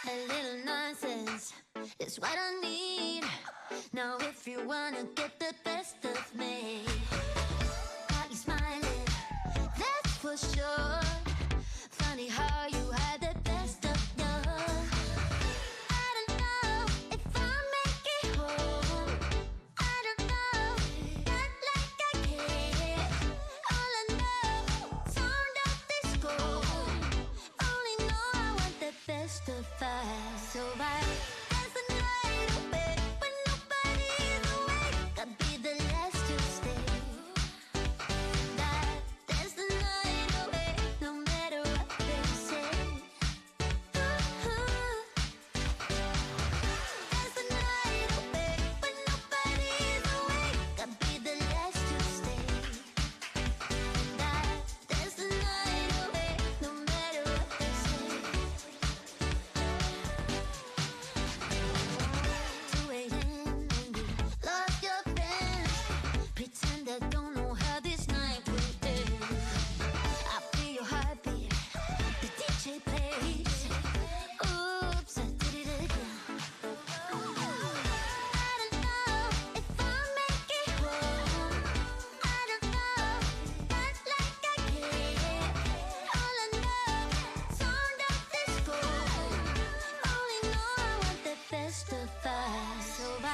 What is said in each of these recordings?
A little nonsense is what I need. Now if you wanna get the best of me, got you smiling, that's for sure. Funny how you had the best of you. I don't know if I'll make it home. I don't know, not like I care. All I know, sound of disco. Only know I want the best of us. So I dance the night away when nobody's awake. I'll be the last to stay. That dance the night away, no matter what they say. Dance the night away when nobody's awake. I'll be the last to stay. That dance the night away, no matter what they say. 2 a.m. and you lost your friends. Pretend I don't know how this night will end. I feel your heartbeat, the DJ plays. Oops, I did it again. I don't know if I'll make it home. I don't know, not like I care. All I know, sound of disco. Only know I want the best of us. So I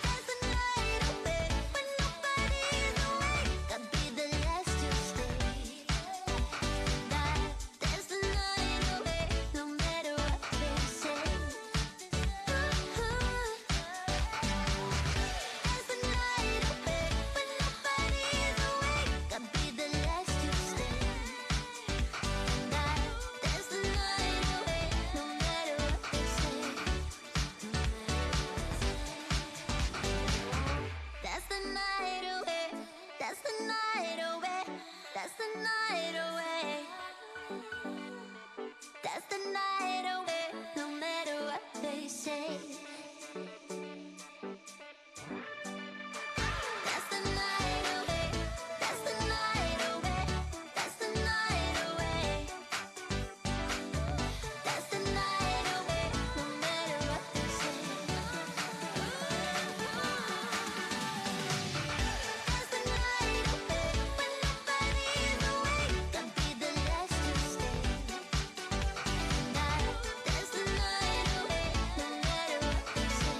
dance the night away when nobody's awake. I'll be the last to stay. That dance the night away, no matter what they say. Dance the night away when nobody's awake. I'll be the last to stay. That dance the night away, no matter what they say. That's the night away. That's the night away. That's the night away. That's the night away, no matter what they say. That's the night away. That's the night away. That's the night away. That's the night away, no matter what they say. That's the night away when nobody's awake. I'll be the last to stay. That's the night away, no matter what they say.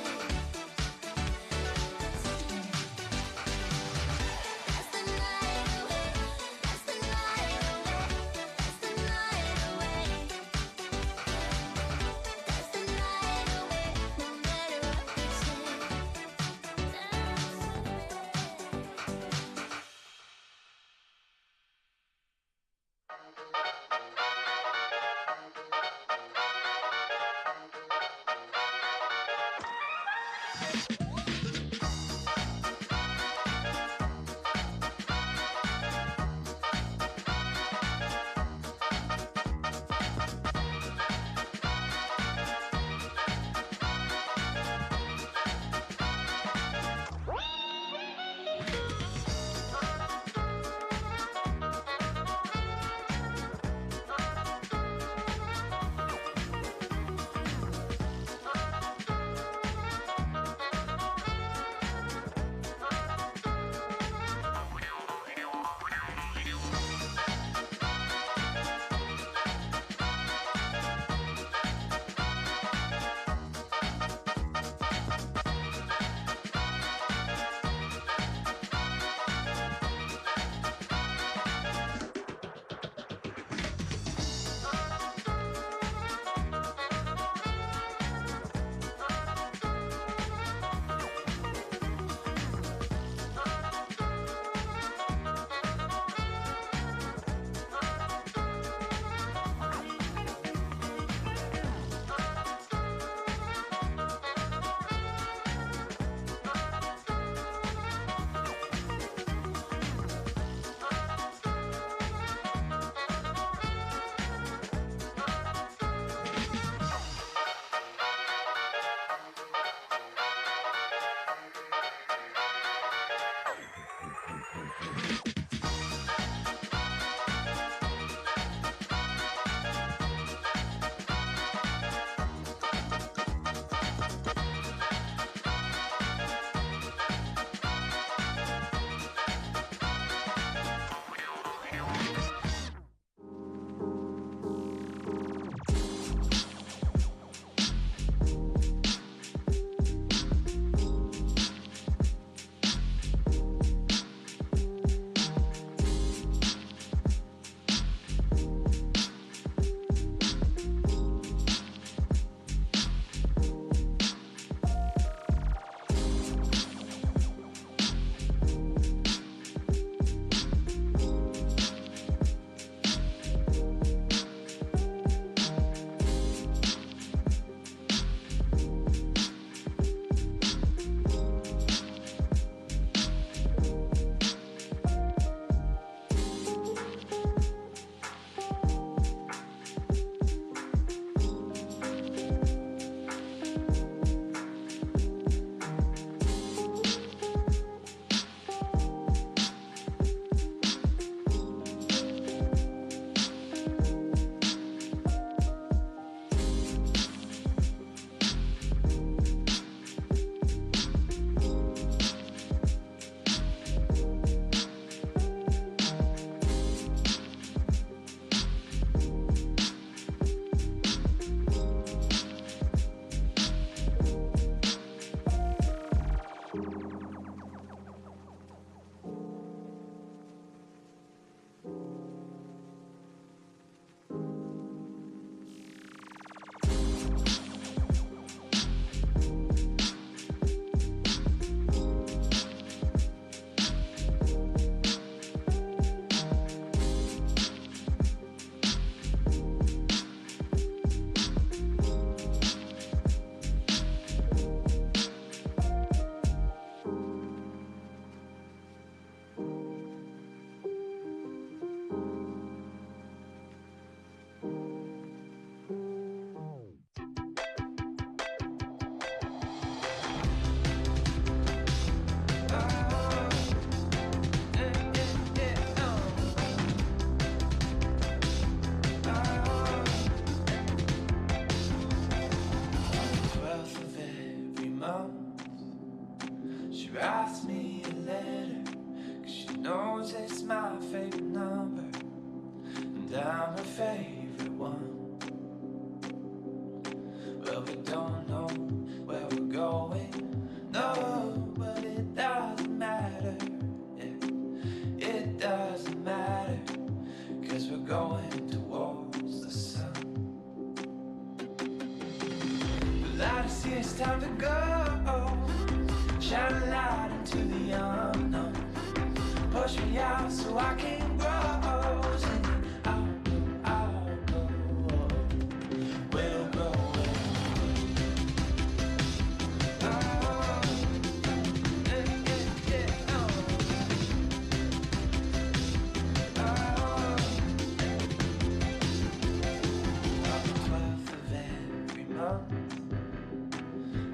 That's the night away. That's the night away. That's the night away. That's the night away, no matter what they say. writes me a letter, 'cause she knows it's my favorite number, and I'm her favorite one. Well, we don't know where we're going, no, but it doesn't matter, yeah, it doesn't matter, 'cause we're going towards the sun. But I see it's time to go, shine a light into the unknown, push me out so I can grow, singing I'll go, we'll grow.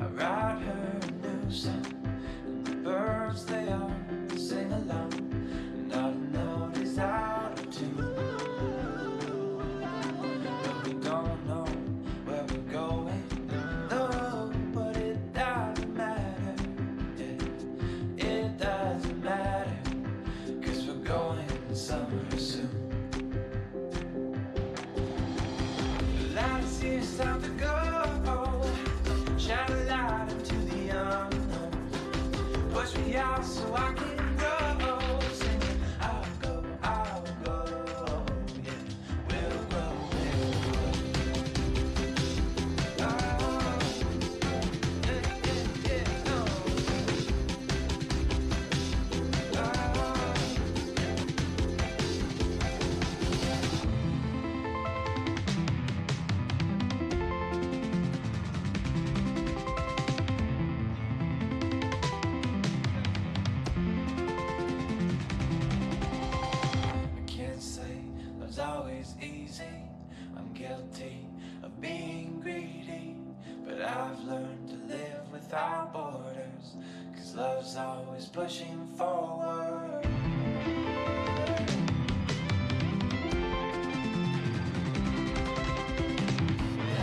I write her a new song, and the birds they all sing along, and all the note is out of tune. But we don't know where we're going, no, but it doesn't matter, yeah, it doesn't matter, 'cause we're going somewhere soon. Well, I see it's time to go, shine a light into the unknown, push me out so I can grow, singing I'll go, yeah, we'll grow, Love's always easy, I'm guilty of being greedy, but I've learned to live without borders, 'cause love's always pushing forward.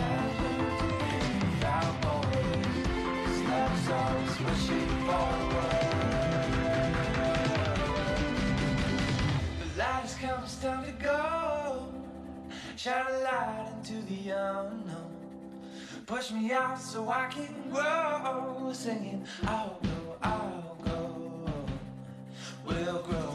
I've learned to live without borders, 'cause love's always pushing forward. The light has come, it's time to go, shine a light into the unknown, push me out so I can grow, singing I'll go, we'll grow,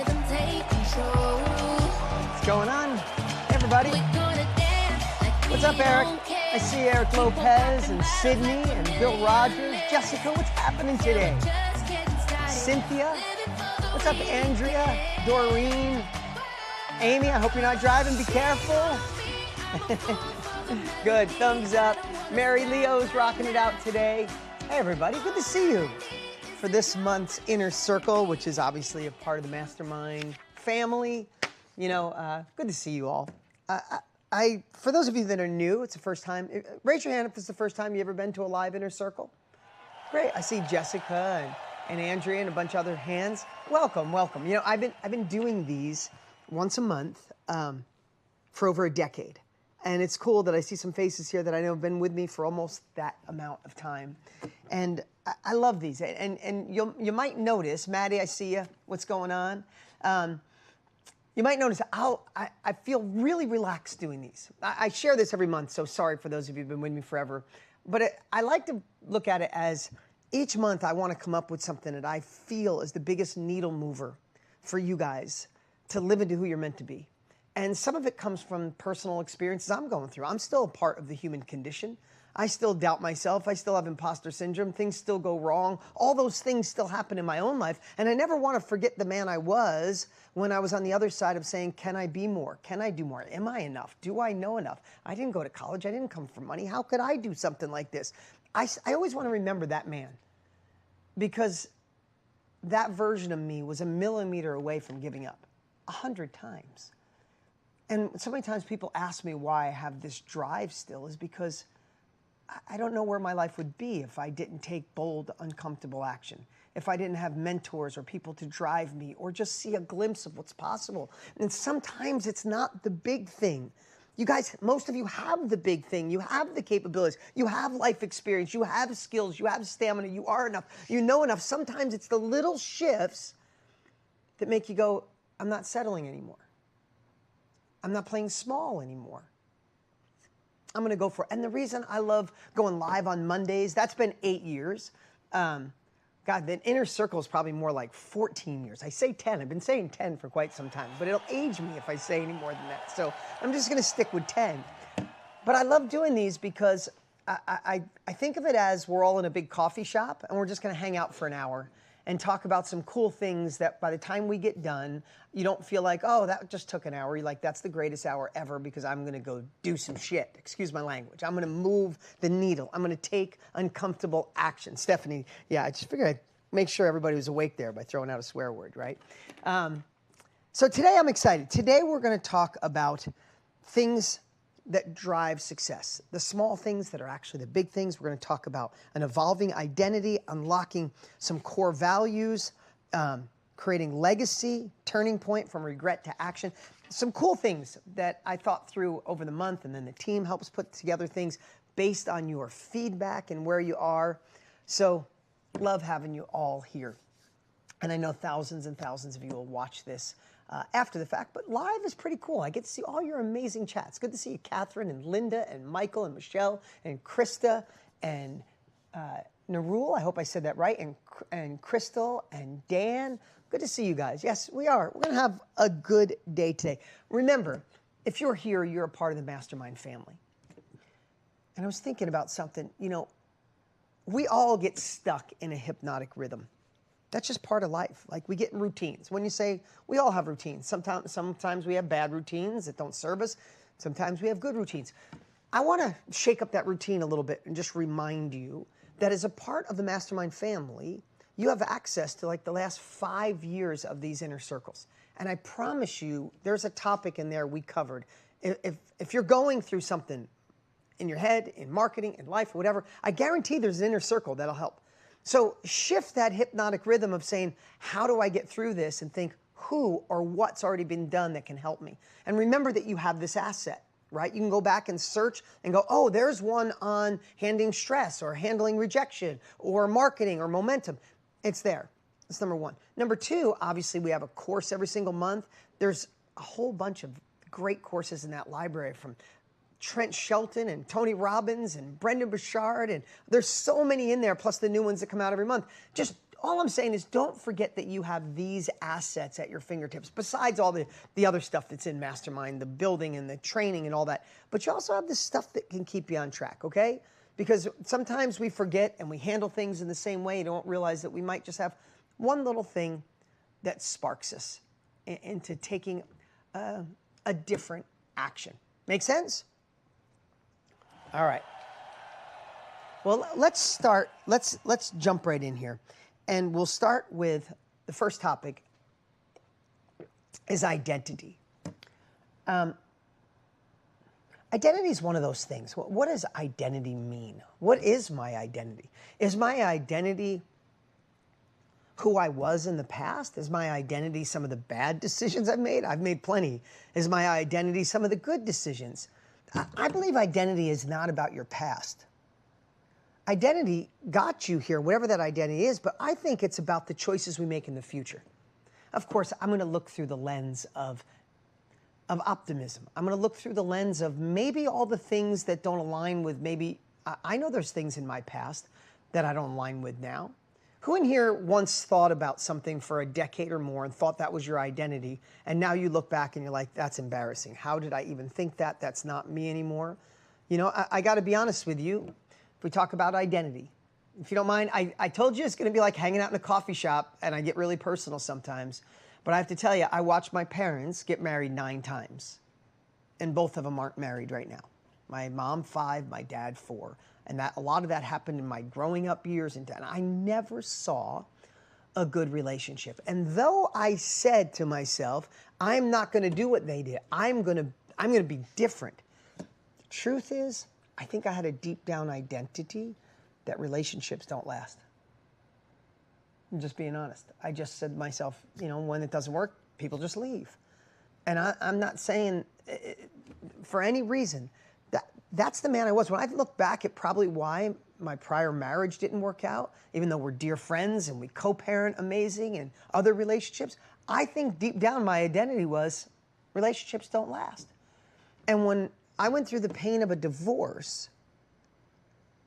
them take control. What's going on, everybody? What's up, Eric? I see Eric Lopez and Sydney and Bill Rogers. Jessica, what's happening today? Cynthia, what's up, Andrea, Doreen, Amy, I hope you're not driving. Be careful. Good, thumbs up. Mary Leo's rocking it out today. Hey, everybody, good to see you for this month's Inner Circle, which is obviously a part of the Mastermind family. You know, good to see you all. For those of you that are new, it's the first time. Raise your hand if it's the first time you ever been to a live Inner Circle. Great, I see Jessica and Andrea and a bunch of other hands. Welcome, welcome. You know, I've been doing these once a month for over a decade. And it's cool that I see some faces here that I know have been with me for almost that amount of time. And I love these. And you might notice, Maddie, I see you. What's going on? You might notice I feel really relaxed doing these. I share this every month, so sorry for those of you who've been with me forever. But I like to look at it as each month I want to come up with something that I feel is the biggest needle mover for you guys to live into who you're meant to be. And some of it comes from personal experiences I'm going through. I'm still a part of the human condition. I still doubt myself. I still have imposter syndrome. Things still go wrong. All those things still happen in my own life. And I never want to forget the man I was when I was on the other side of saying, can I be more? Can I do more? Am I enough? Do I know enough? I didn't go to college. I didn't come from money. How could I do something like this? I always want to remember that man, because that version of me was a millimeter away from giving up 100 times. And so many times people ask me why I have this drive still is because I don't know where my life would be if I didn't take bold, uncomfortable action, if I didn't have mentors or people to drive me or just see a glimpse of what's possible. And sometimes it's not the big thing. You guys, most of you have the big thing. You have the capabilities. You have life experience. You have skills. You have stamina. You are enough. You know enough. Sometimes it's the little shifts that make you go, I'm not settling anymore. I'm not playing small anymore. I'm going to go for it. And the reason I love going live on Mondays, that's been 8 years. God, the Inner Circle is probably more like 14 years. I say 10. I've been saying 10 for quite some time, but it'll age me if I say any more than that. So I'm just going to stick with 10. But I love doing these because I think of it as we're all in a big coffee shop and we're just going to hang out for an hour and talk about some cool things that by the time we get done, you don't feel like, oh, that just took an hour. You're like, that's the greatest hour ever because I'm going to go do some shit. Excuse my language. I'm going to move the needle. I'm going to take uncomfortable action. Stephanie, yeah, I just figured I'd make sure everybody was awake there by throwing out a swear word, right? So today I'm excited. Today we're going to talk about things that drive success, the small things that are actually the big things. We're going to talk about an evolving identity, unlocking some core values, creating legacy, turning point from regret to action. Some cool things that I thought through over the month, and then the team helps put together things based on your feedback and where you are. So love having you all here. And I know thousands and thousands of you will watch this after the fact, but live is pretty cool. I get to see all your amazing chats. Good to see you, Catherine and Linda and Michael and Michelle and Krista and Narul. I hope I said that right. And Crystal and Dan. Good to see you guys. Yes, we are. We're going to have a good day today. Remember, if you're here, you're a part of the Mastermind family. And I was thinking about something. You know, we all get stuck in a hypnotic rhythm. That's just part of life. Like we get in routines. When you say, we all have routines. Sometimes we have bad routines that don't serve us. Sometimes we have good routines. I want to shake up that routine a little bit and just remind you that as a part of the Mastermind family, you have access to like the last 5 years of these Inner Circles. And I promise you, there's a topic in there we covered. If you're going through something in your head, in marketing, in life, or whatever, I guarantee there's an Inner Circle that'll help. So shift that hypnotic rhythm of saying, how do I get through this? And think who or what's already been done that can help me. And remember that you have this asset, right? You can go back and search and go, oh, there's one on handling stress or handling rejection or marketing or momentum. It's there. That's number one. Number two, obviously we have a course every single month. There's a whole bunch of great courses in that library from Trent Shelton and Tony Robbins and Brendan Burchard, and there's so many in there, plus the new ones that come out every month. Just all I'm saying is don't forget that you have these assets at your fingertips, besides all the other stuff that's in Mastermind, the building and the training and all that. But you also have this stuff that can keep you on track, okay? Because sometimes we forget and we handle things in the same way and don't realize that we might just have one little thing that sparks us into taking a different action. Make sense? All right. Well, let's start. Let's jump right in here. And we'll start with the first topic is identity. Identity is one of those things. What does identity mean? What is my identity? Is my identity who I was in the past? Is my identity some of the bad decisions I've made? I've made plenty. Is my identity some of the good decisions? I believe identity is not about your past. Identity got you here, whatever that identity is, but I think it's about the choices we make in the future. Of course, I'm going to look through the lens of optimism. I'm going to look through the lens of maybe all the things that don't align with maybe, I know there's things in my past that I don't align with now. Who in here once thought about something for a decade or more and thought that was your identity, and now you look back and you're like, that's embarrassing. How did I even think that? That's not me anymore. You know, I got to be honest with you. If we talk about identity, if you don't mind, I told you it's going to be like hanging out in a coffee shop, and I get really personal sometimes. But I have to tell you, I watched my parents get married 9 times, and both of them aren't married right now. My mom 5, my dad 4. And a lot of that happened in my growing up years, and I never saw a good relationship. And though I said to myself, I'm not going to do what they did, I'm going to be different. The truth is, I think I had a deep down identity that relationships don't last. I'm just being honest. I just said to myself, you know, when it doesn't work, people just leave. And I'm not saying for any reason. That's the man I was. When I look back at probably why my prior marriage didn't work out, even though we're dear friends and we co-parent amazing and other relationships, I think deep down my identity was relationships don't last. And when I went through the pain of a divorce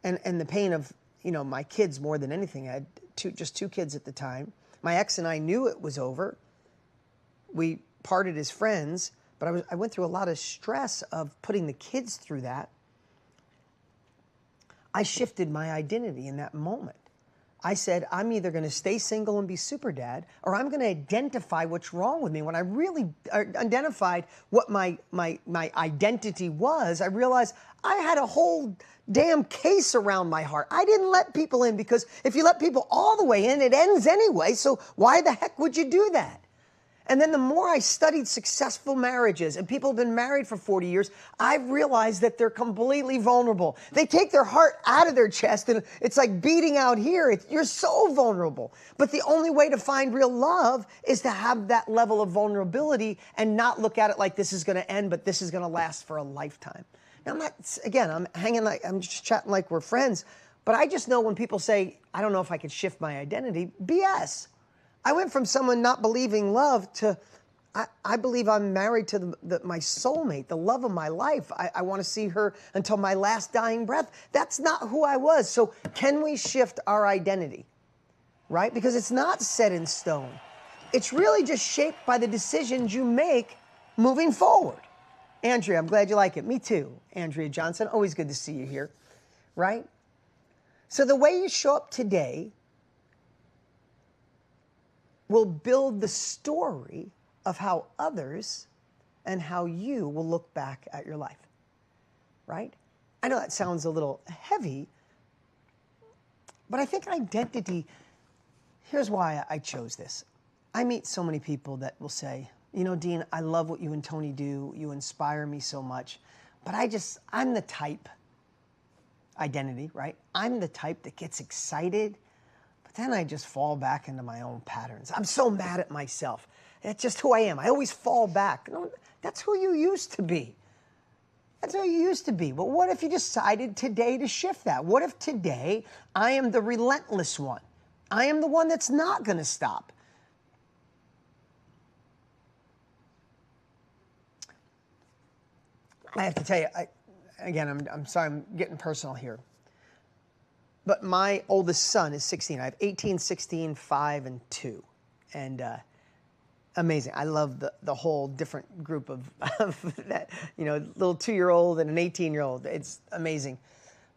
and the pain of, you know, my kids more than anything, I had just 2 kids at the time. My ex and I knew it was over. We parted as friends. But I went through a lot of stress of putting the kids through that. I shifted my identity in that moment. I said, I'm either going to stay single and be super dad, or I'm going to identify what's wrong with me. When I really identified what my identity was, I realized I had a whole damn case around my heart. I didn't let people in because if you let people all the way in, it ends anyway. So why the heck would you do that? And then the more I studied successful marriages, and people have been married for 40 years, I've realized that they're completely vulnerable. They take their heart out of their chest, and it's like beating out here. You're so vulnerable. But the only way to find real love is to have that level of vulnerability and not look at it like this is going to end, but this is going to last for a lifetime. Now, I'm just chatting like we're friends, but I just know when people say, I don't know if I could shift my identity, BS. I went from someone not believing love to, I believe I'm married to my soulmate, the love of my life. I want to see her until my last dying breath. That's not who I was. So can we shift our identity, right? Because it's not set in stone. It's really just shaped by the decisions you make moving forward. Andrea, I'm glad you like it. Me too, Andrea Johnson. Always good to see you here, right? So the way you show up today will build the story of how others and how you will look back at your life, right? I know that sounds a little heavy, but I think identity, here's why I chose this. I meet so many people that will say, you know, Dean, I love what you and Tony do. You inspire me so much, but I'm the type, identity, right? I'm the type that gets excited, then I just fall back into my own patterns. I'm so mad at myself. It's just who I am. I always fall back. No, that's who you used to be. That's who you used to be. But what if you decided today to shift that? What if today I am the relentless one? I am the one that's not going to stop. I have to tell you, I'm sorry, I'm getting personal here. But my oldest son is 16. I have 18, 16, 5, and 2. And amazing. I love the whole different group of that, little 2-year-old and an 18-year-old. It's amazing.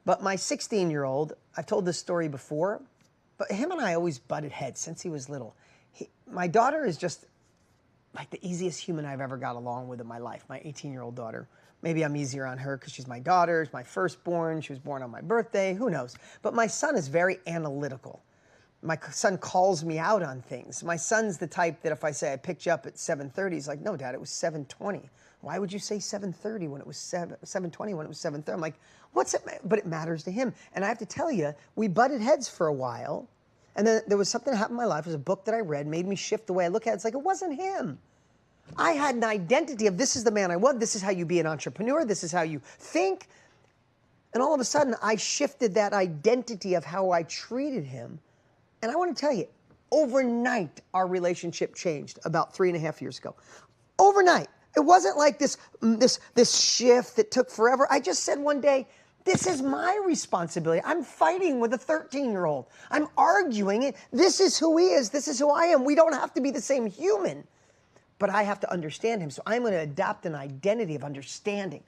But my 16-year-old, I've told this story before, but him and I always butted heads since he was little. My daughter is just like the easiest human I've ever got along with in my life, my 18-year-old daughter. Maybe I'm easier on her because she's my daughter, she's my firstborn, she was born on my birthday, who knows. But my son is very analytical. My son calls me out on things. My son's the type that if I say I picked you up at 7:30, he's like, no, Dad, it was 7:20. Why would you say 7:30 when it was 7:20 when it was 7:30? I'm like, what's it? But it matters to him. And I have to tell you, we butted heads for a while. And then there was something that happened in my life. It was a book that I read, made me shift the way I look at it. It's like, it wasn't him. I had an identity of this is the man I was. This is how you be an entrepreneur. This is how you think. And all of a sudden, I shifted that identity of how I treated him. And I want to tell you, overnight, our relationship changed about 3.5 years ago. Overnight. It wasn't like this shift that took forever. I just said one day, this is my responsibility. I'm fighting with a 13-year-old. I'm arguing it. This is who he is. This is who I am. We don't have to be the same human, but I have to understand him. So I'm going to adopt an identity of understanding.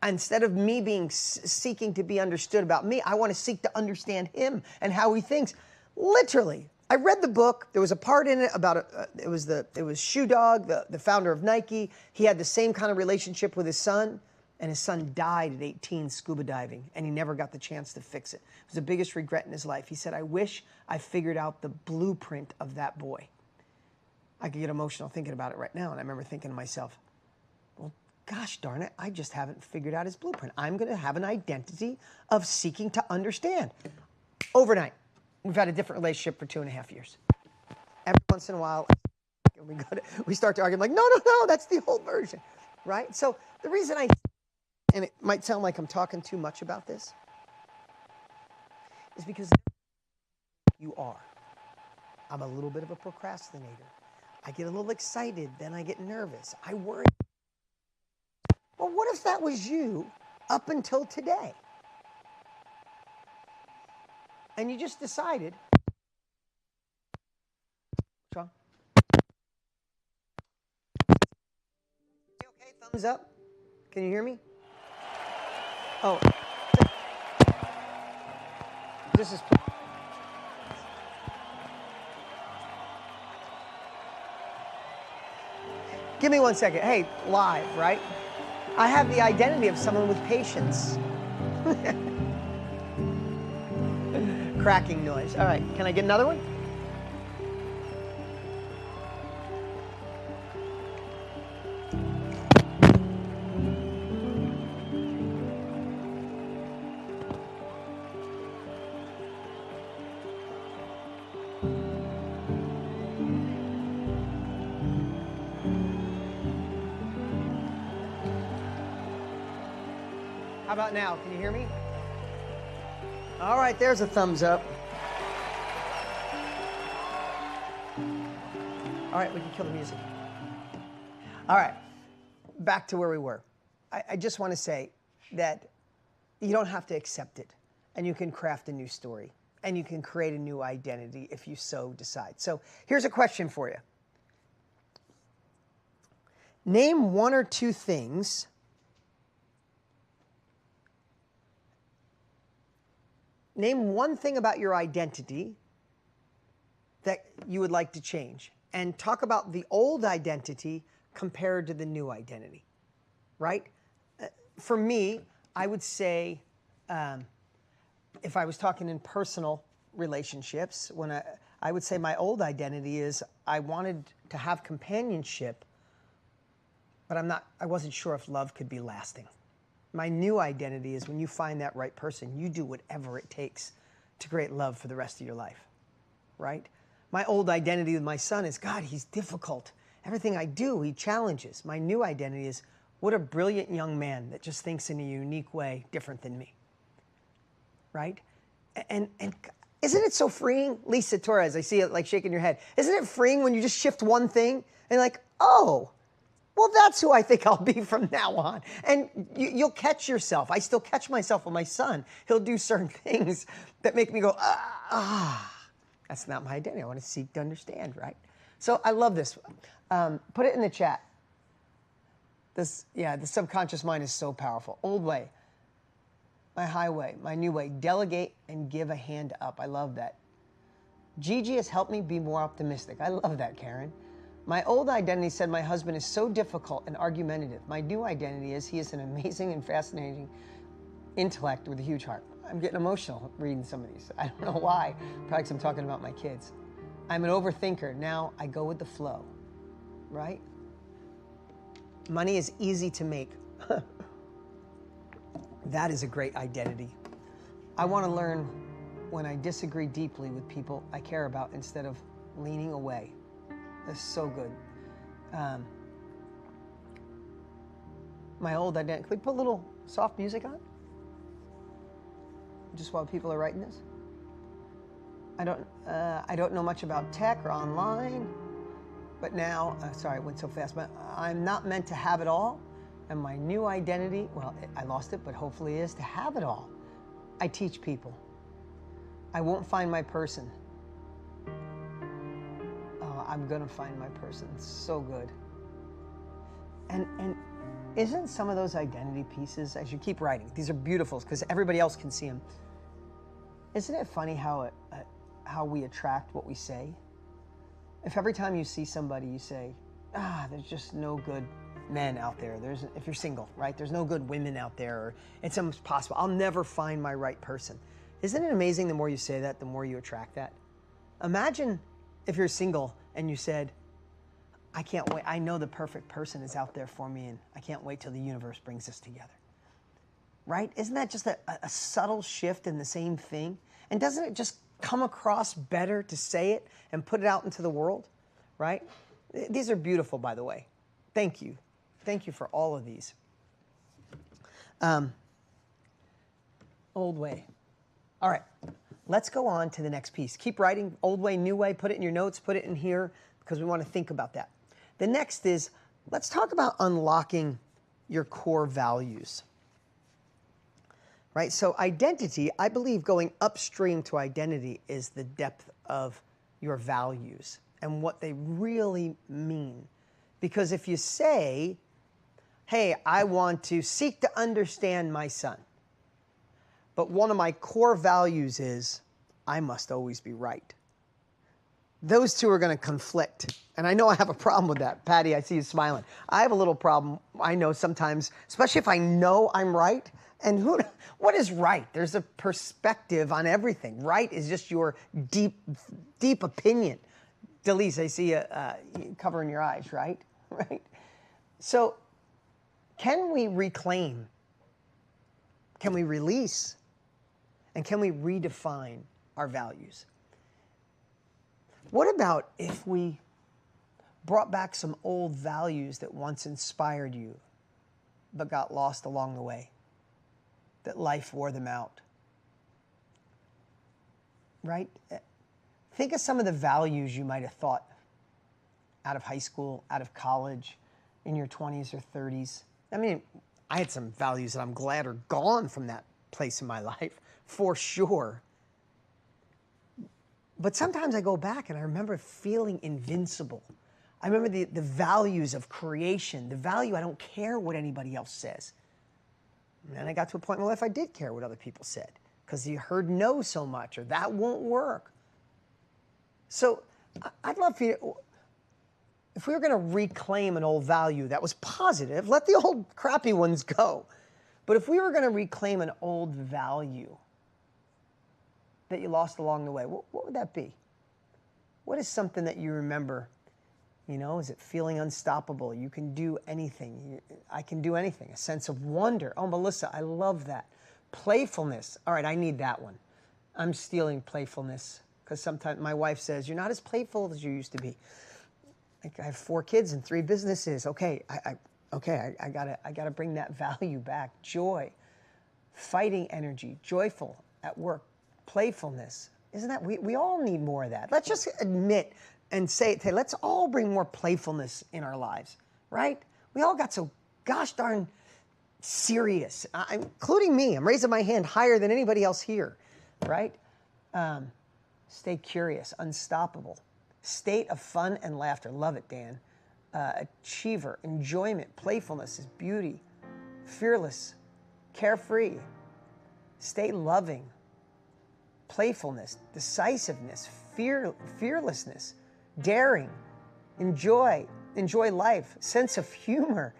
Instead of me seeking to be understood about me, I want to seek to understand him and how he thinks. Literally, I read the book. There was a part in it about it was Shoe Dog, the founder of Nike. He had the same kind of relationship with his son. And his son died at 18 scuba diving, and he never got the chance to fix it. It was the biggest regret in his life. He said, I wish I figured out the blueprint of that boy. I could get emotional thinking about it right now, and I remember thinking to myself, well, gosh darn it, I just haven't figured out his blueprint. I'm going to have an identity of seeking to understand. Overnight, we've had a different relationship for 2.5 years. Every once in a while, we start to argue. I'm like, no, that's the old version, right? So the reason and it might sound like I'm talking too much about this, is because you are. I'm a little bit of a procrastinator. I get a little excited, then I get nervous. I worry. Well, what if that was you up until today? And you just decided, what's wrong? Okay, thumbs up. Can you hear me? Oh, this is. Give me 1 second. Hey, live, right? I have the identity of someone with patience. Cracking noise. All right, can I get another one? How about now? Can you hear me? All right, there's a thumbs up. All right, we can kill the music. All right, back to where we were. I just want to say that you don't have to accept it, and you can craft a new story, and you can create a new identity if you so decide. So here's a question for you. Name 1 or 2 things Name one thing about your identity that you would like to change, and talk about the old identity compared to the new identity, right? For me, I would say, if I was talking in personal relationships, I would say my old identity is I wanted to have companionship, but I wasn't sure if love could be lasting. My new identity is when you find that right person, you do whatever it takes to create love for the rest of your life, right? My old identity with my son is, God, he's difficult. Everything I do, he challenges. My new identity is, what a brilliant young man that just thinks in a unique way different than me, right? And isn't it so freeing? Lisa Torres, I see it like shaking your head. Isn't it freeing when you just shift one thing and like, oh, Well, that's who I think I'll be from now on. And you'll catch yourself. I still catch myself with my son. He'll do certain things that make me go, that's not my identity. I want to seek to understand, right? So I love this. Put it in the chat. The subconscious mind is so powerful. Old way, my highway, my new way. Delegate and give a hand up. I love that. Gigi has helped me be more optimistic. I love that, Karen. My old identity said my husband is so difficult and argumentative. My new identity is he is an amazing and fascinating intellect with a huge heart. I'm getting emotional reading some of these. I don't know why. Probably because I'm talking about my kids. I'm an overthinker. Now I go with the flow, right? Money is easy to make. That is a great identity. I want to learn when I disagree deeply with people I care about instead of leaning away. That's so good. My old identity. Can we put a little soft music on? Just while people are writing this. I don't know much about tech or online, but now, sorry, it went so fast, but I'm not meant to have it all. And my new identity, well, I lost it, but hopefully it is to have it all. I teach people. I won't find my person. I'm gonna find my person. It's so good. And isn't some of those identity pieces, as you keep writing, these are beautiful because everybody else can see them. Isn't it funny how we attract what we say? If every time you see somebody you say, there's just no good men out there. If you're single, right? There's no good women out there, or it's almost possible. I'll never find my right person. Isn't it amazing the more you say that, the more you attract that? Imagine if you're single and you said, I can't wait. I know the perfect person is out there for me, and I can't wait till the universe brings us together. Right? Isn't that just a subtle shift in the same thing? And doesn't it just come across better to say it and put it out into the world? Right? These are beautiful, by the way. Thank you. Thank you for all of these. Old way. All right. Let's go on to the next piece. Keep writing. Old way, new way. Put it in your notes. Put it in here because we want to think about that. The next is, let's talk about unlocking your core values. Right? So identity, I believe going upstream to identity is the depth of your values and what they really mean. Because if you say, hey, I want to seek to understand my son, but one of my core values is I must always be right. Those two are going to conflict. And I know I have a problem with that. Patty, I see you smiling. I have a little problem. I know sometimes, especially if I know I'm right. And what is right? There's a perspective on everything. Right is just your deep opinion. Delise, I see you covering your eyes, right? Right? So can we reclaim? Can we release? And can we redefine our values? What about if we brought back some old values that once inspired you, but got lost along the way? That life wore them out. Right? Think of some of the values you might have thought out of high school, out of college, in your 20s or 30s. I mean, I had some values that I'm glad are gone from that place in my life, for sure. But sometimes I go back and I remember feeling invincible. I remember the values of creation, the value I don't care what anybody else says. And then I got to a point in my life I did care what other people said because you heard no so much or that won't work. So I'd love for you, if we were going to reclaim an old value that was positive, let the old crappy ones go. But if we were going to reclaim an old value that you lost along the way, what would that be? What is something that you remember? You know, is it feeling unstoppable? You can do anything. I can do anything. A sense of wonder. Oh, Melissa, I love that. Playfulness. All right, I need that one. I'm stealing playfulness because sometimes my wife says, you're not as playful as you used to be. Like, I have 4 kids and 3 businesses. Okay, I gotta bring that value back. Joy, fighting energy, joyful at work, playfulness. Isn't that, we all need more of that. Let's just admit and say, hey, let's all bring more playfulness in our lives, right? We all got so gosh darn serious, including me. I'm raising my hand higher than anybody else here, right? Stay curious, unstoppable. State of fun and laughter. Love it, Dan. Achiever, enjoyment, playfulness is beauty. Fearless, carefree. Stay loving. Playfulness, decisiveness, fearlessness, daring, enjoy life, sense of humor,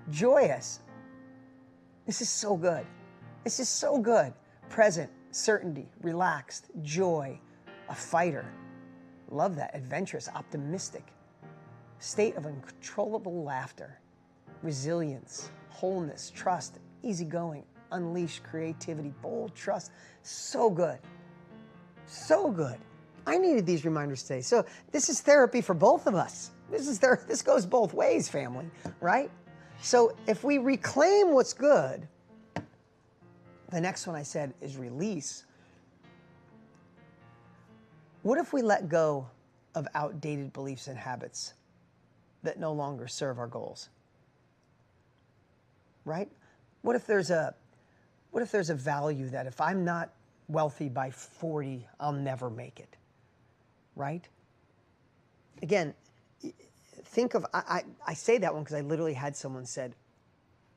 joyous. This is so good. This is so good. Present, certainty, relaxed, joy, a fighter. Love that. Adventurous, optimistic. State of uncontrollable laughter, resilience, wholeness, trust, easygoing, unleash creativity, bold trust. So good. So good. I needed these reminders today. So this is therapy for both of us. This goes both ways, family, right? So if we reclaim what's good, the next one I said is release. What if we let go of outdated beliefs and habits that no longer serve our goals? Right? What if there's a value that if I'm not wealthy by 40, I'll never make it? Right? Again, think of, I say that one because I literally had someone said,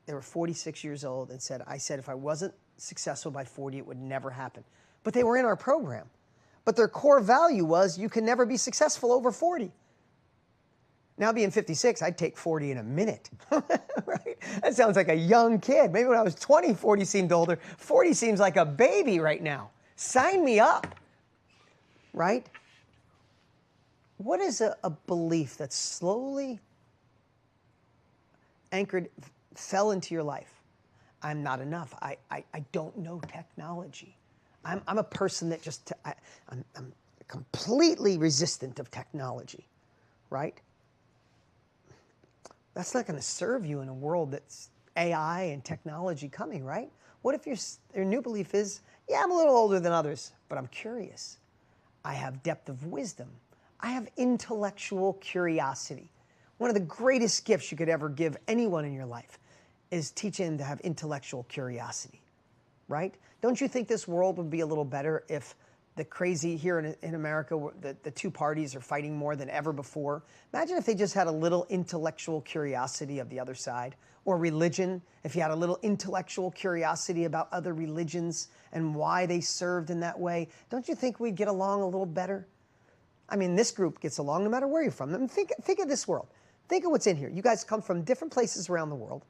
they were 46 years old and said, I said if I wasn't successful by 40, it would never happen. But they were in our program. But their core value was you can never be successful over 40. Now being 56, I'd take 40 in a minute, right? That sounds like a young kid. Maybe when I was 20, 40 seemed older. 40 seems like a baby right now. Sign me up, right? What is a belief that slowly fell into your life? I'm not enough. I don't know technology. I'm a person that I'm completely resistant of technology, right? That's not going to serve you in a world that's AI and technology coming, right? What if your new belief is, yeah, I'm a little older than others, but I'm curious. I have depth of wisdom. I have intellectual curiosity. One of the greatest gifts you could ever give anyone in your life is teaching them to have intellectual curiosity, right? Don't you think this world would be a little better if the crazy here in America, the two parties are fighting more than ever before? Imagine if they just had a little intellectual curiosity of the other side. Or religion, if you had a little intellectual curiosity about other religions and why they served in that way. Don't you think we'd get along a little better? I mean, this group gets along no matter where you're from. I mean, think of this world. Think of what's in here. You guys come from different places around the world.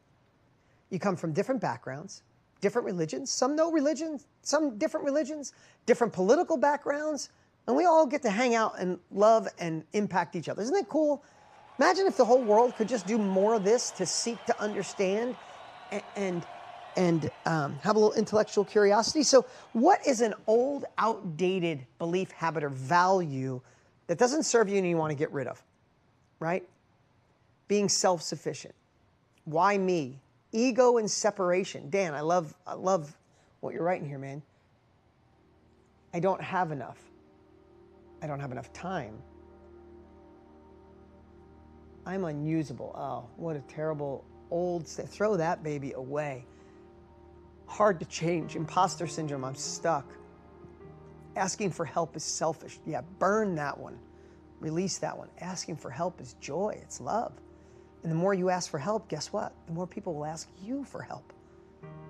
You come from different backgrounds, different religions. Some no religions, some different religions, different political backgrounds, and we all get to hang out and love and impact each other. Isn't that cool? Imagine if the whole world could just do more of this to seek to understand and have a little intellectual curiosity. So what is an old, outdated belief, habit, or value that doesn't serve you and you want to get rid of, right? Being self-sufficient. Why me? Ego and separation. Dan, I love what you're writing here, man. I don't have enough. I don't have enough time. I'm unusable. Oh, what a terrible old... Throw that baby away. Hard to change. Imposter syndrome. I'm stuck. Asking for help is selfish. Yeah, burn that one. Release that one. Asking for help is joy. It's love. And the more you ask for help, guess what? The more people will ask you for help.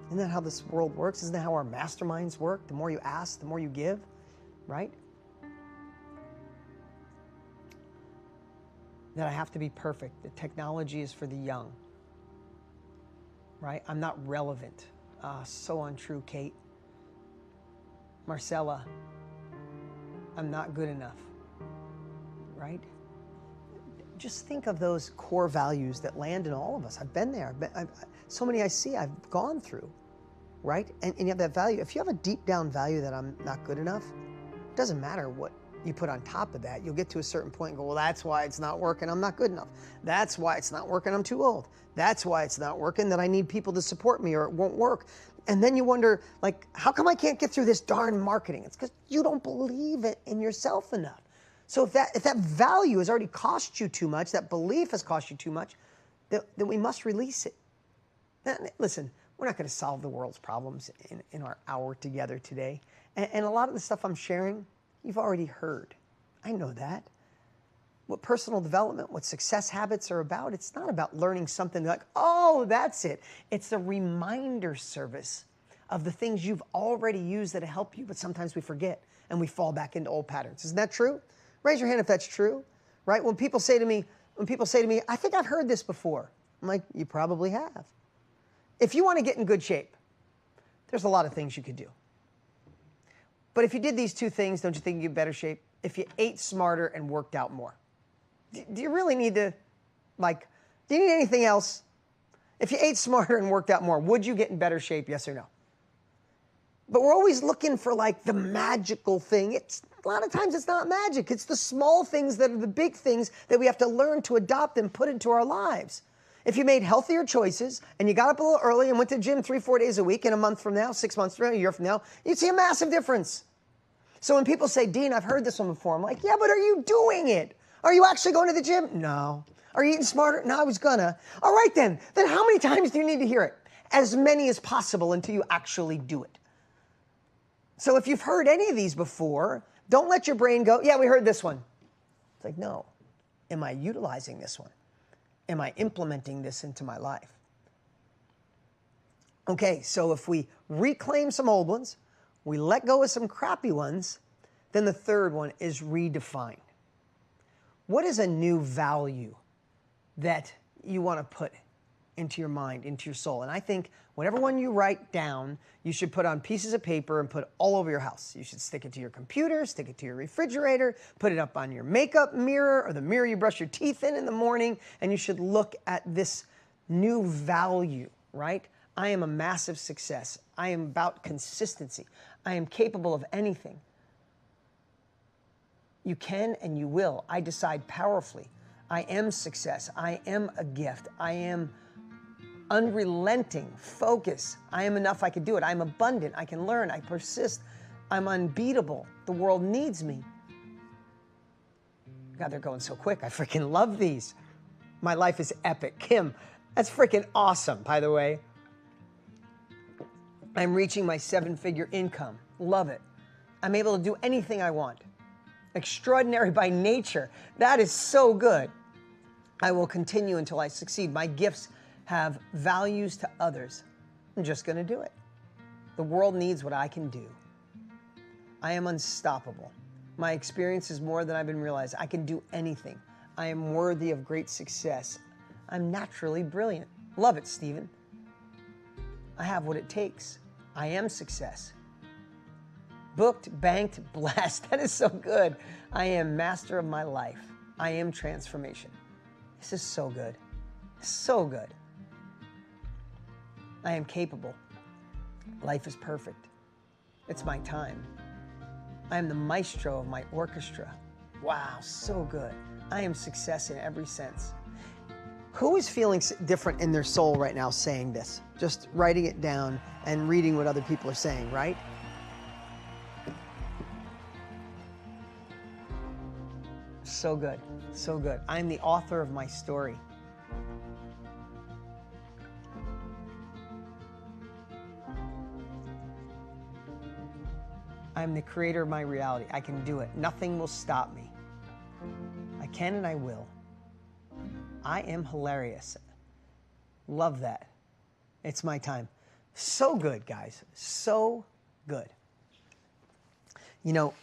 Isn't that how this world works? Isn't that how our masterminds work? The more you ask, the more you give, right? That I have to be perfect. The technology is for the young, right? I'm not relevant. So untrue, Kate. Marcella, I'm not good enough, right? Just think of those core values that land in all of us. I've been there. So many I see I've gone through, right? And you have that value. If you have a deep down value that I'm not good enough, it doesn't matter what you put on top of that. You'll get to a certain point and go, well, that's why it's not working. I'm not good enough. That's why it's not working. I'm too old. That's why it's not working, that I need people to support me or it won't work. And then you wonder, like, how come I can't get through this darn marketing? It's because you don't believe it in yourself enough. So if that value has already cost you too much, that belief has cost you too much, then we must release it. Now, listen, we're not going to solve the world's problems in our hour together today. And a lot of the stuff I'm sharing, you've already heard. I know that. What personal development, what success habits are about, it's not about learning something like, oh, that's it. It's a reminder service of the things you've already used that help you, but sometimes we forget and we fall back into old patterns. Isn't that true? Raise your hand if that's true, right? When people say to me, I think I've heard this before. I'm like, you probably have. If you want to get in good shape, there's a lot of things you could do. But if you did these two things, don't you think you'd get in better shape? If you ate smarter and worked out more. Do you really need to, do you need anything else? If you ate smarter and worked out more, would you get in better shape, yes or no? But we're always looking for the magical thing. A lot of times it's not magic. It's the small things that are the big things that we have to learn to adopt and put into our lives. If you made healthier choices and you got up a little early and went to the gym 3-4 days a week, in a month from now, 6 months from now, a year from now, you'd see a massive difference. So when people say, Dean, I've heard this one before, I'm like, yeah, but are you doing it? Are you actually going to the gym? No. Are you eating smarter? No, I was gonna. All right then. Then how many times do you need to hear it? As many as possible until you actually do it. So if you've heard any of these before, don't let your brain go, yeah, we heard this one. It's like, no. Am I utilizing this one? Am I implementing this into my life? Okay, so if we reclaim some old ones, we let go of some crappy ones, then the third one is redefine. What is a new value that you want to put into your mind, into your soul? And I think whatever one you write down, you should put on pieces of paper and put all over your house. You should stick it to your computer, stick it to your refrigerator, put it up on your makeup mirror or the mirror you brush your teeth in the morning, and you should look at this new value, right? I am a massive success. I am about consistency. I am capable of anything. You can and you will. I decide powerfully. I am success. I am a gift. I am unrelenting, focus. I am enough, I can do it. I'm abundant, I can learn, I persist. I'm unbeatable. The world needs me. God, they're going so quick. I freaking love these. My life is epic. Kim, that's freaking awesome, by the way. I'm reaching my 7-figure income. Love it. I'm able to do anything I want. Extraordinary by nature. That is so good. I will continue until I succeed. My gifts have values to others. I'm just going to do it. The world needs what I can do. I am unstoppable. My experience is more than I've been realized. I can do anything. I am worthy of great success. I'm naturally brilliant. Love it, Stephen. I have what it takes. I am success. Booked, banked, blessed. That is so good. I am master of my life. I am transformation. This is so good. So good. I am capable. Life is perfect. It's my time. I am the maestro of my orchestra. Wow, so good. I am success in every sense. Who is feeling different in their soul right now saying this? Just writing it down and reading what other people are saying, right? So good, so good. I'm the author of my story. I'm the creator of my reality. I can do it. Nothing will stop me. I can and I will. I am hilarious. Love that. It's my time. So good, guys. So good. You know,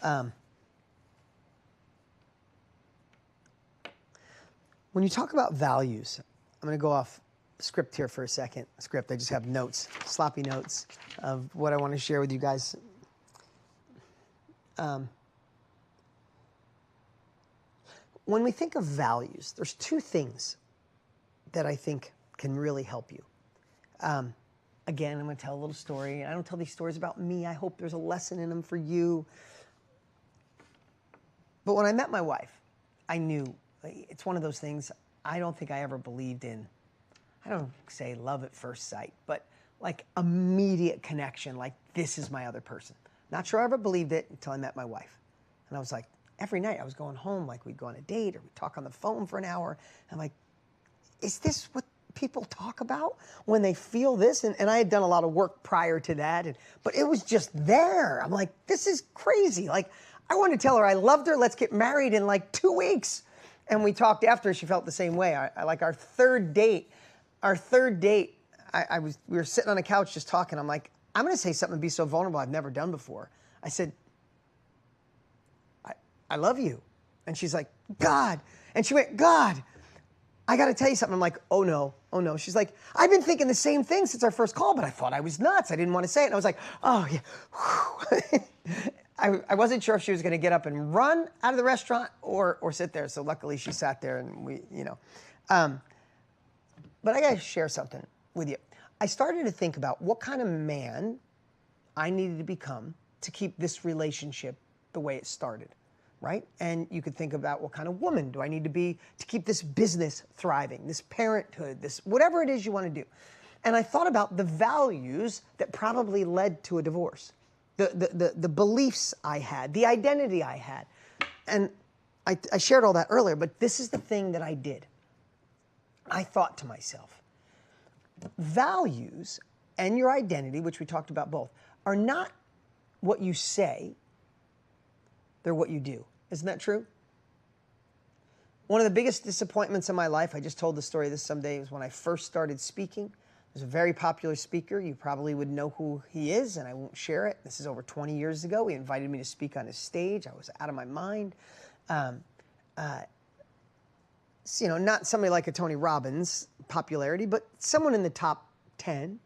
when you talk about values, I'm going to go off script here for a second. Script, I just have notes, sloppy notes of what I want to share with you guys. When we think of values, there's two things that I think can really help you. Again, I'm going to tell a little story. I don't tell these stories about me. I hope there's a lesson in them for you. But when I met my wife, I knew it's one of those things I don't think I ever believed in. I don't say love at first sight, but like immediate connection, like this is my other person. Not sure I ever believed it until I met my wife. And I was like, every night I was going home, like we'd go on a date or we'd talk on the phone for an hour. I'm like, is this what people talk about when they feel this? And I had done a lot of work prior to that, but it was just there. I'm like, this is crazy. Like, I wanted to tell her I loved her. Let's get married in like 2 weeks. And we talked after. She felt the same way. I like our third date. We were sitting on a couch just talking. I'm like, I'm going to say something and be so vulnerable I've never done before. I said, I love you. And she's like, God. And she went, God, I got to tell you something. I'm like, oh no. She's like, I've been thinking the same thing since our first call, but I thought I was nuts. I didn't want to say it. And I was like, oh yeah. I wasn't sure if she was going to get up and run out of the restaurant or sit there. So luckily she sat there and we. But I got to share something with you. I started to think about what kind of man I needed to become to keep this relationship the way it started, right? And you could think about what kind of woman do I need to be to keep this business thriving, this parenthood, this whatever it is you want to do. And I thought about the values that probably led to a divorce, the beliefs I had, the identity I had. And I shared all that earlier, but this is the thing that I did. I thought to myself, values and your identity, which we talked about both, are not what you say, they're what you do. Isn't that true? One of the biggest disappointments in my life, I just told the story this someday, was when I first started speaking. There's a very popular speaker. You probably would know who he is, and I won't share it. This is over 20 years ago. He invited me to speak on his stage. I was out of my mind. Not somebody like a Tony Robbins popularity, but someone in the top 10.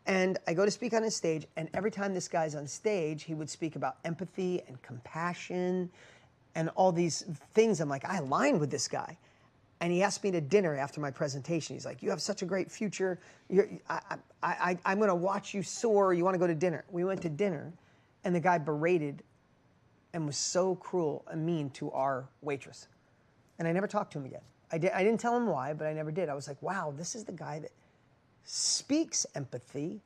And I go to speak on his stage, and every time this guy's on stage, he would speak about empathy and compassion and all these things. I'm like, I align with this guy. And he asked me to dinner after my presentation. He's like, you have such a great future. I'm going to watch you soar. You want to go to dinner? We went to dinner, and the guy berated and was so cruel and mean to our waitress. And I never talked to him again. I didn't tell him why, but I never did. I was like, wow, this is the guy that speaks empathy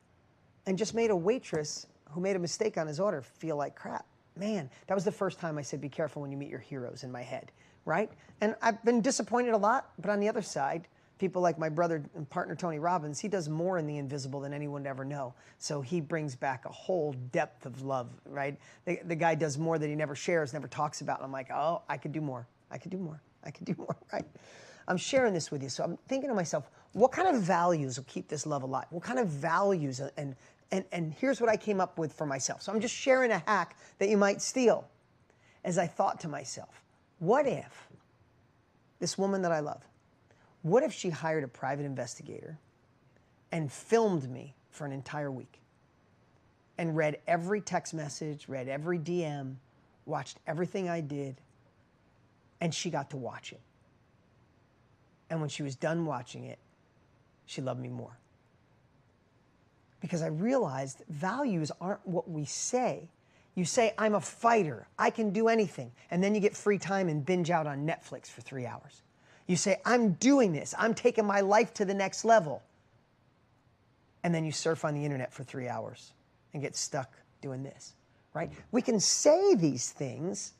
and just made a waitress who made a mistake on his order feel like crap. Man, that was the first time I said, be careful when you meet your heroes in my head, right? And I've been disappointed a lot, but on the other side, people like my brother and partner, Tony Robbins, he does more in the invisible than anyone would ever know. So he brings back a whole depth of love, right? The guy does more that he never shares, never talks about. And I'm like, oh, I could do more. I could do more, right? I'm sharing this with you. So I'm thinking to myself, what kind of values will keep this love alive? What kind of values? And here's what I came up with for myself. So I'm just sharing a hack that you might steal. As I thought to myself, what if this woman that I love, what if she hired a private investigator and filmed me for an entire week and read every text message, read every DM, watched everything I did, and she got to watch it. And when she was done watching it, she loved me more. Because I realized values aren't what we say. You say, I'm a fighter, I can do anything, and then you get free time and binge out on Netflix for 3 hours. You say, I'm doing this, I'm taking my life to the next level. And then you surf on the internet for 3 hours and get stuck doing this, right? We can say these things.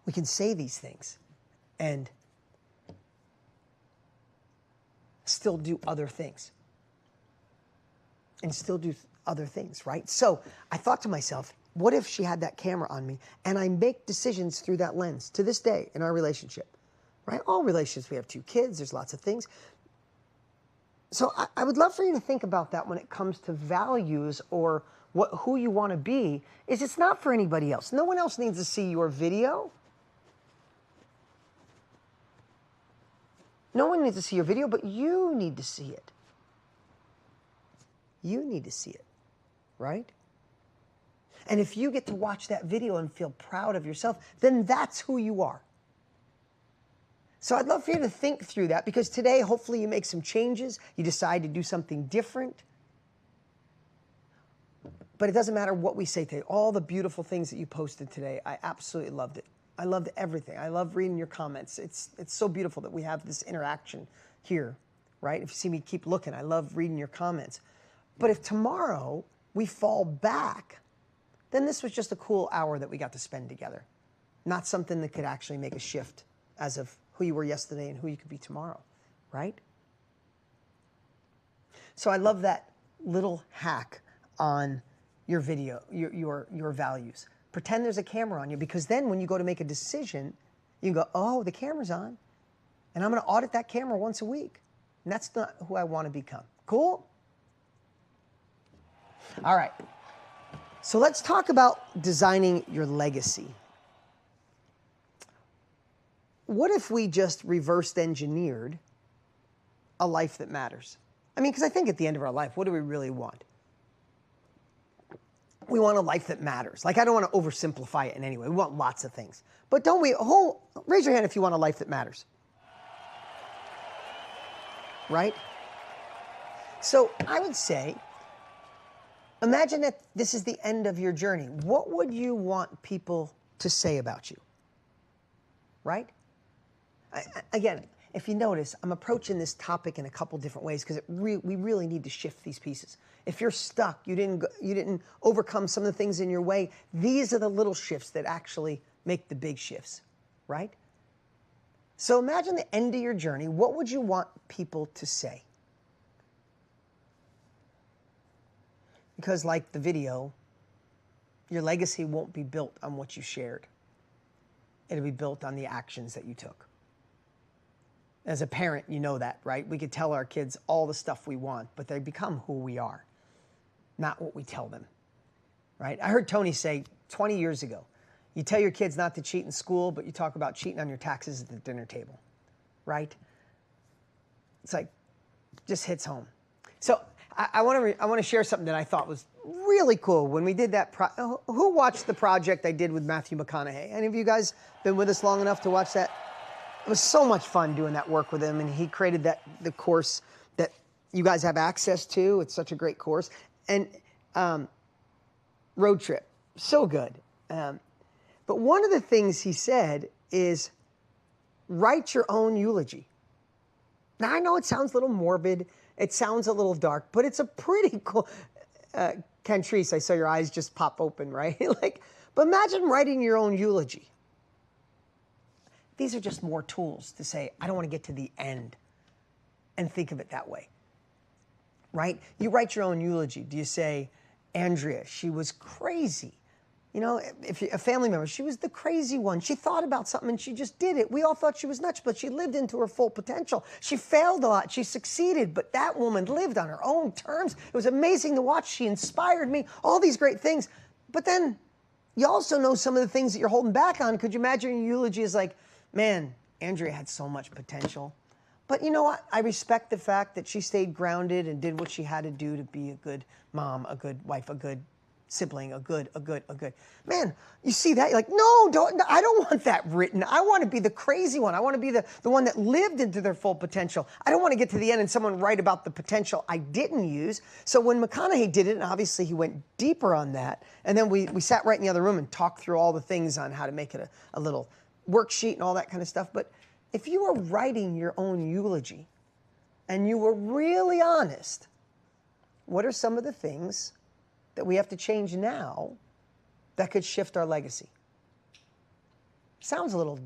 We can say these things and still do other things. Right? So I thought to myself, what if she had that camera on me and I make decisions through that lens to this day in our relationship, right? All relationships, we have 2 kids, there's lots of things. So I would love for you to think about that when it comes to values or who you want to be, is it's not for anybody else. No one else needs to see your video. No one needs to see your video, but you need to see it. You need to see it, right? And if you get to watch that video and feel proud of yourself, then that's who you are. So I'd love for you to think through that, because today, hopefully you make some changes. You decide to do something different. But it doesn't matter what we say today. All the beautiful things that you posted today, I absolutely loved it. I loved everything. I love reading your comments. It's so beautiful that we have this interaction here, right? If you see me keep looking, I love reading your comments. But if tomorrow we fall back, then this was just a cool hour that we got to spend together. Not something that could actually make a shift as of who you were yesterday and who you could be tomorrow, right? So I love that little hack on your video, your values. Pretend there's a camera on you, because then when you go to make a decision, you can go, oh, the camera's on, and I'm going to audit that camera once a week. And that's not who I want to become. Cool? All right. So let's talk about designing your legacy. What if we just reversed engineered a life that matters? I mean, because I think at the end of our life, what do we really want? We want a life that matters. Like, I don't want to oversimplify it in any way. We want lots of things. But don't we, raise your hand if you want a life that matters. Right? So I would say, imagine that this is the end of your journey. What would you want people to say about you? Right? Again, if you notice, I'm approaching this topic in a couple different ways because we really need to shift these pieces. If you're stuck, you didn't overcome some of the things in your way, these are the little shifts that actually make the big shifts, right? So imagine the end of your journey. What would you want people to say? Because like the video, your legacy won't be built on what you shared. It'll be built on the actions that you took. As a parent, you know that, right? We could tell our kids all the stuff we want, but they become who we are, not what we tell them, right? I heard Tony say 20 years ago, you tell your kids not to cheat in school, but you talk about cheating on your taxes at the dinner table, right? It's like, just hits home. So I want to share something that I thought was really cool when we did that. Who watched the project I did with Matthew McConaughey? Any of you guys been with us long enough to watch that? It was so much fun doing that work with him, and he created the course that you guys have access to. It's such a great course. And Road Trip, so good. But one of the things he said is, write your own eulogy. Now, I know it sounds a little morbid. It sounds a little dark, but it's a pretty cool... Ken Treese, I saw your eyes just pop open, right? But imagine writing your own eulogy. These are just more tools to say, I don't want to get to the end, and think of it that way, right? You write your own eulogy. Do you say, Andrea, she was crazy? You know, if a family member, she was the crazy one. She thought about something and she just did it. We all thought she was nuts, but she lived into her full potential. She failed a lot. She succeeded, but that woman lived on her own terms. It was amazing to watch. She inspired me, all these great things. But then you also know some of the things that you're holding back on. Could you imagine your eulogy is like, man, Andrea had so much potential. But you know what? I respect the fact that she stayed grounded and did what she had to do to be a good mom, a good wife, a good sibling, a good. Man, you see that? You're like, no, I don't want that written. I want to be the crazy one. I want to be the one that lived into their full potential. I don't want to get to the end and someone write about the potential I didn't use. So when McConaughey did it, and obviously he went deeper on that, and then we sat right in the other room and talked through all the things on how to make it a little worksheet and all that kind of stuff. But if you were writing your own eulogy and you were really honest, what are some of the things that we have to change now that could shift our legacy? Sounds a little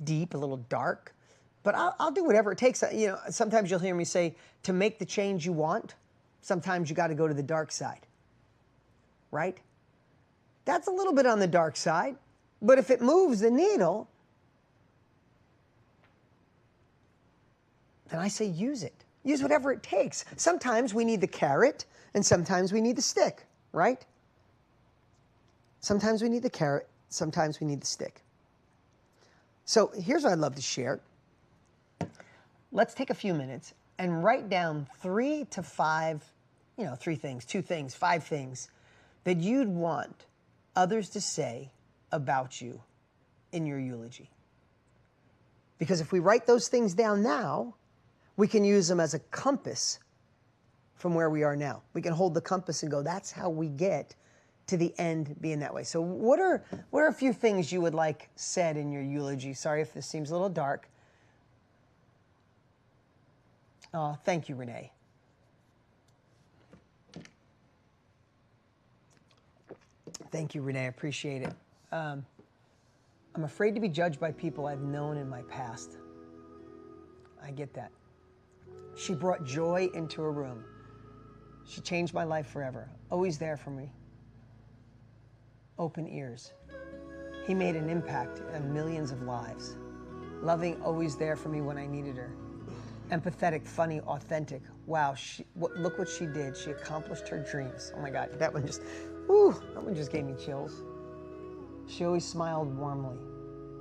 deep, a little dark, but I'll do whatever it takes. You know, sometimes you'll hear me say, to make the change you want, sometimes you got to go to the dark side, right? That's a little bit on the dark side, but if it moves the needle, then I say use it. Use whatever it takes. Sometimes we need the carrot, and sometimes we need the stick, right? Sometimes we need the carrot, sometimes we need the stick. So here's what I'd love to share. Let's take a few minutes and write down 3 to 5, 3 things, 2 things, 5 things that you'd want others to say about you in your eulogy. Because if we write those things down now, we can use them as a compass from where we are now. We can hold the compass and go, that's how we get to the end being that way. So what are a few things you would like said in your eulogy? Sorry if this seems a little dark. Oh, thank you, Renee. Thank you, Renee. I appreciate it. I'm afraid to be judged by people I've known in my past. I get that. She brought joy into a room. She changed my life forever. Always there for me. Open ears. He made an impact on millions of lives. Loving, always there for me when I needed her. Empathetic, funny, authentic. Wow, look what she did. She accomplished her dreams. Oh my God, that one just gave me chills. She always smiled warmly.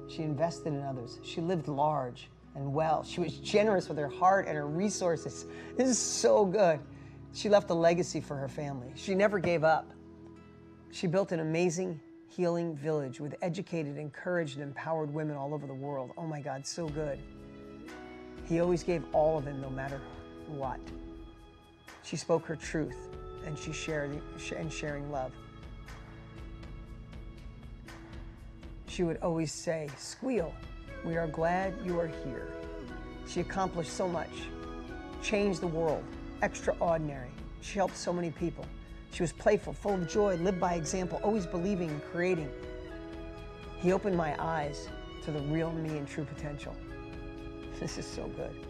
She invested in others. She lived large and well. She was generous with her heart and her resources. This is so good. She left a legacy for her family. She never gave up. She built an amazing healing village with educated, encouraged, and empowered women all over the world. Oh my God, so good. He always gave all of him no matter what. She spoke her truth and she sharing love. She would always say, "Squeal, we are glad you are here." She accomplished so much, changed the world, extraordinary. She helped so many people. She was playful, full of joy, lived by example, always believing and creating. He opened my eyes to the real me and true potential. This is so good.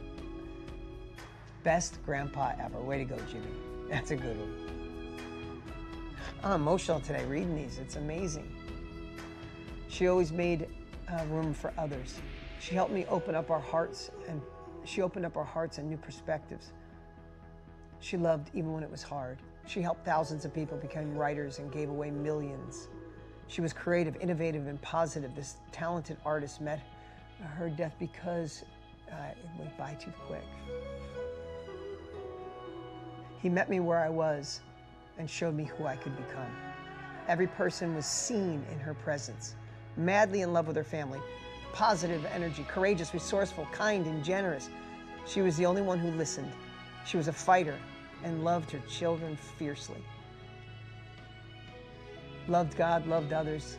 Best grandpa ever. Way to go, Jimmy. That's a good one. I'm emotional today reading these. It's amazing. She always made room for others. She helped me open up our hearts, and she opened up our hearts and new perspectives. She loved even when it was hard. She helped thousands of people become writers and gave away millions. She was creative, innovative, and positive. This talented artist met her death because it went by too quick. He met me where I was and showed me who I could become. Every person was seen in her presence, madly in love with her family, positive energy, courageous, resourceful, kind, and generous. She was the only one who listened. She was a fighter and loved her children fiercely. Loved God, loved others,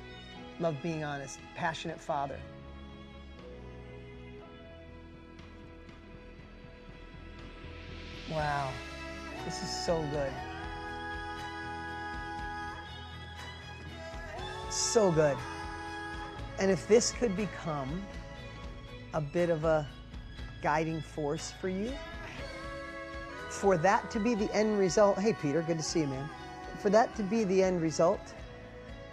loved being honest, passionate father. Wow, this is so good. So good. And if this could become a bit of a guiding force for you, for that to be the end result, hey Peter, good to see you, man. For that to be the end result,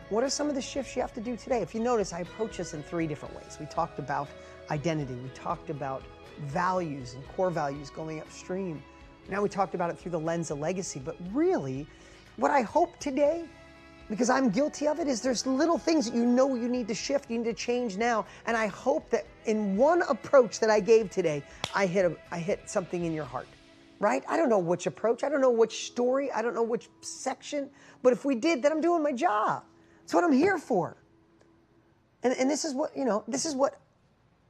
what are some of the shifts you have to do today? If you notice, I approach this in 3 different ways. We talked about identity, we talked about values and core values going upstream. Now we talked about it through the lens of legacy, but really, what I hope today, because I'm guilty of it, is there's little things that you know you need to shift, you need to change now, and I hope that in one approach that I gave today, I hit something in your heart, right? I don't know which approach, I don't know which story, I don't know which section, but if we did, then I'm doing my job. That's what I'm here for. And this is what, this is what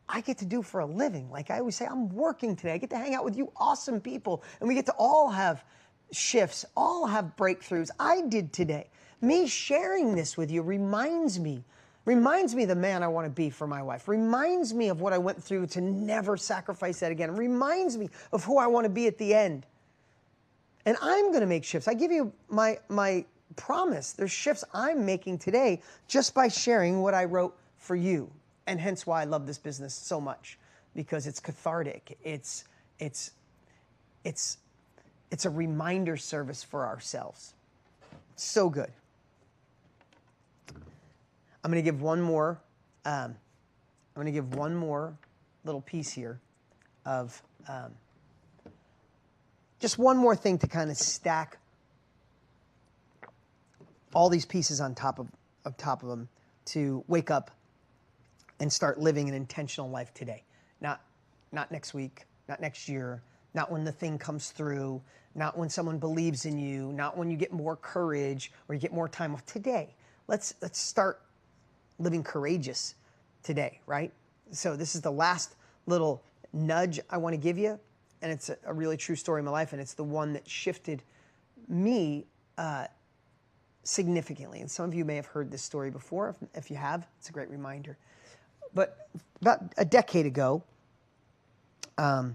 I get to do for a living. Like I always say, I'm working today. I get to hang out with you awesome people, and we get to all have shifts, all have breakthroughs. I did today. Me sharing this with you reminds me of the man I want to be for my wife, reminds me of what I went through to never sacrifice that again, reminds me of who I want to be at the end. And I'm going to make shifts. I give you my promise. There's shifts I'm making today just by sharing what I wrote for you. And hence why I love this business so much, because it's cathartic. It's a reminder service for ourselves. So good. I'm going to give one more. Little piece here of just one more thing to kind of stack all these pieces on top of them to wake up and start living an intentional life today. Not next week, not next year, not when the thing comes through, not when someone believes in you, not when you get more courage or you get more time off. Today, let's start living courageous today, right? So this is the last little nudge I want to give you, and it's a really true story in my life, and it's the one that shifted me significantly. And some of you may have heard this story before. If you have, it's a great reminder. But about a decade ago, I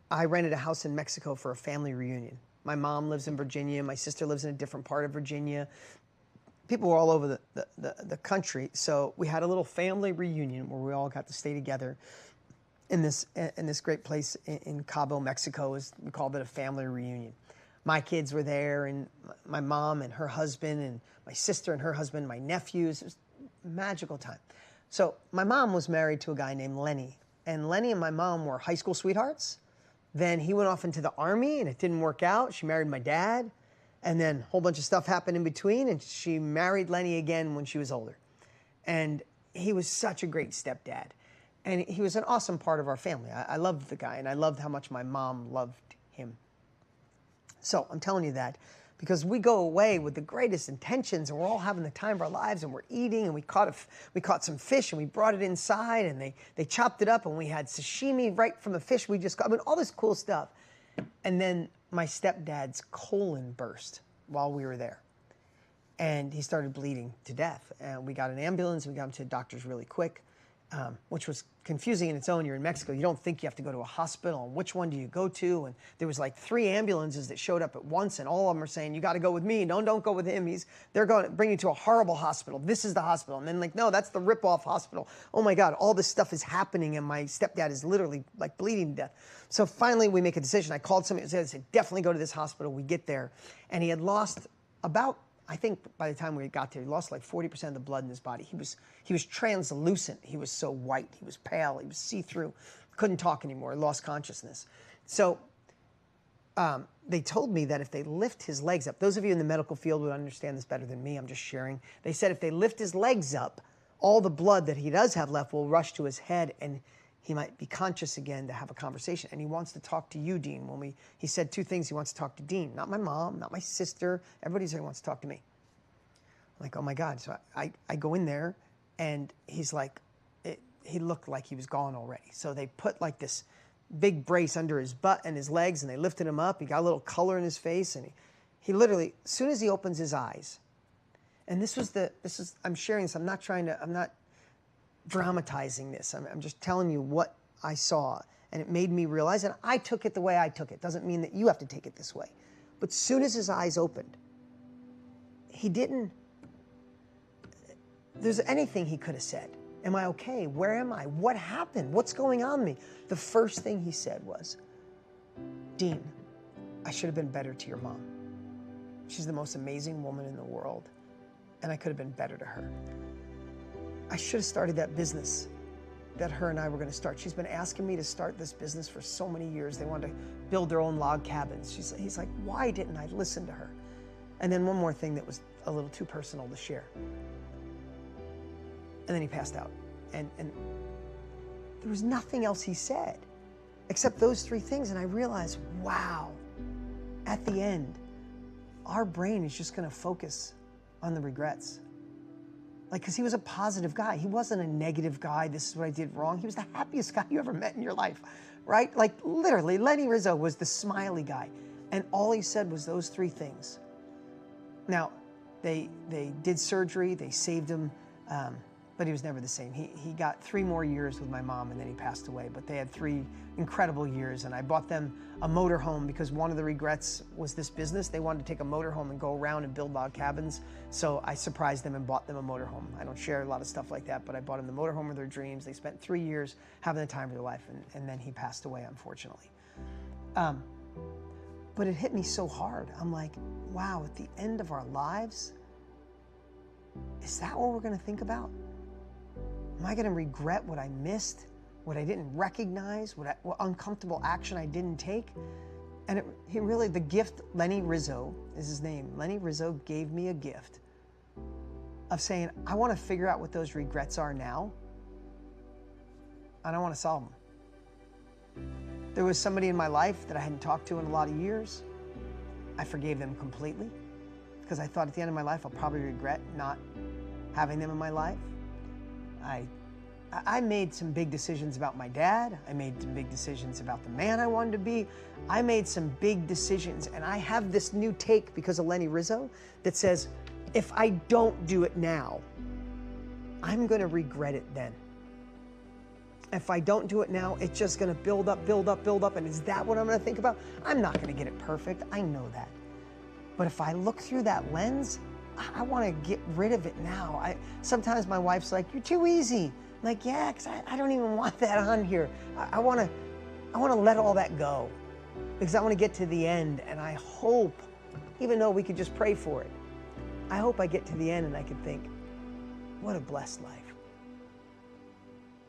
rented a house in Mexico for a family reunion. My mom lives in Virginia. My sister lives in a different part of Virginia. People were all over the country. So we had a little family reunion where we all got to stay together. in this great place in Cabo, Mexico. We called it a family reunion. My kids were there, and my mom and her husband, and my sister and her husband, my nephews. It was a magical time. So my mom was married to a guy named Lenny, and Lenny and my mom were high school sweethearts. Then he went off into the Army, and it didn't work out. She married my dad, and then a whole bunch of stuff happened in between, and she married Lenny again when she was older. And he was such a great stepdad. And he was an awesome part of our family. I loved the guy, and I loved how much my mom loved him. So I'm telling you that because we go away with the greatest intentions, and we're all having the time of our lives, and we're eating, and we caught some fish, and we brought it inside, and they chopped it up, and we had sashimi right from the fish we just got. I mean, all this cool stuff. And then my stepdad's colon burst while we were there, and he started bleeding to death. And we got an ambulance. We got him to the doctors really quick. Which was confusing in its own. You're in Mexico. You don't think you have to go to a hospital, and which one do you go to? And there was like 3 ambulances that showed up at once, and all of them are saying, you got to go with me. No, don't go with him. They're going to bring you to a horrible hospital. This is the hospital. And then like, no, that's the rip-off hospital. Oh my God, all this stuff is happening, and my stepdad is literally like bleeding to death. So finally we make a decision. I called somebody and said, definitely go to this hospital. We get there, and he had lost about, I think by the time we got there, he lost like 40% of the blood in his body. He was translucent. He was so white. He was pale. He was see-through. Couldn't talk anymore. Lost consciousness. So they told me that if they lift his legs up, those of you in the medical field would understand this better than me. I'm just sharing. They said if they lift his legs up, all the blood that he does have left will rush to his head, and he might be conscious again to have a conversation. And he wants to talk to you, Dean. He said 2 things. He wants to talk to Dean, not my mom, not my sister. Everybody said he wants to talk to me. I'm like, oh my God. So I go in there, and he's like, he looked like he was gone already. So they put like this big brace under his butt and his legs, and they lifted him up. He got a little color in his face, and he literally, as soon as he opens his eyes, and I'm sharing this. I'm not dramatizing this. I'm just telling you what I saw, and it made me realize, and I took it the way I took it. Doesn't mean that you have to take it this way. But as soon as his eyes opened, there's anything he could have said. Am I okay? Where am I? What happened? What's going on with me? The first thing he said was, Dean, I should have been better to your mom. She's the most amazing woman in the world, and I could have been better to her. I should have started that business that her and I were going to start. She's been asking me to start this business for so many years. They wanted to build their own log cabins. He's like, why didn't I listen to her? And then one more thing that was a little too personal to share. And then he passed out. And there was nothing else he said except those 3 things. And I realized, wow, at the end, our brain is just going to focus on the regrets. Like, because he was a positive guy. He wasn't a negative guy. This is what I did wrong. He was the happiest guy you ever met in your life, right? Like, literally, Lenny Rizzo was the smiley guy. And all he said was those 3 things. Now, they did surgery. They saved him, but he was never the same. He got 3 more years with my mom, and then he passed away. But they had 3 incredible years, and I bought them a motorhome because one of the regrets was this business. They wanted to take a motorhome and go around and build log cabins. So I surprised them and bought them a motorhome. I don't share a lot of stuff like that, but I bought them the motorhome of their dreams. They spent 3 years having the time of their life, and then he passed away, unfortunately. But it hit me so hard. I'm like, wow, at the end of our lives, is that what we're going to think about? Am I going to regret what I missed, what I didn't recognize, what uncomfortable action I didn't take? And the gift, Lenny Rizzo is his name. Lenny Rizzo gave me a gift of saying, I want to figure out what those regrets are now, and I want to solve them. There was somebody in my life that I hadn't talked to in a lot of years. I forgave them completely because I thought at the end of my life, I'll probably regret not having them in my life. I made some big decisions about my dad. I made some big decisions about the man I wanted to be. I made some big decisions, and I have this new take because of Lenny Rizzo that says, if I don't do it now, I'm going to regret it then. If I don't do it now, it's just going to build up, build up, build up. And is that what I'm going to think about? I'm not going to get it perfect. I know that. But if I look through that lens, I want to get rid of it now. Sometimes my wife's like, you're too easy. Like, yeah, because I don't even want that on here. I want to let all that go because I want to get to the end, and I hope, even though we could just pray for it, I hope I get to the end and I can think, what a blessed life.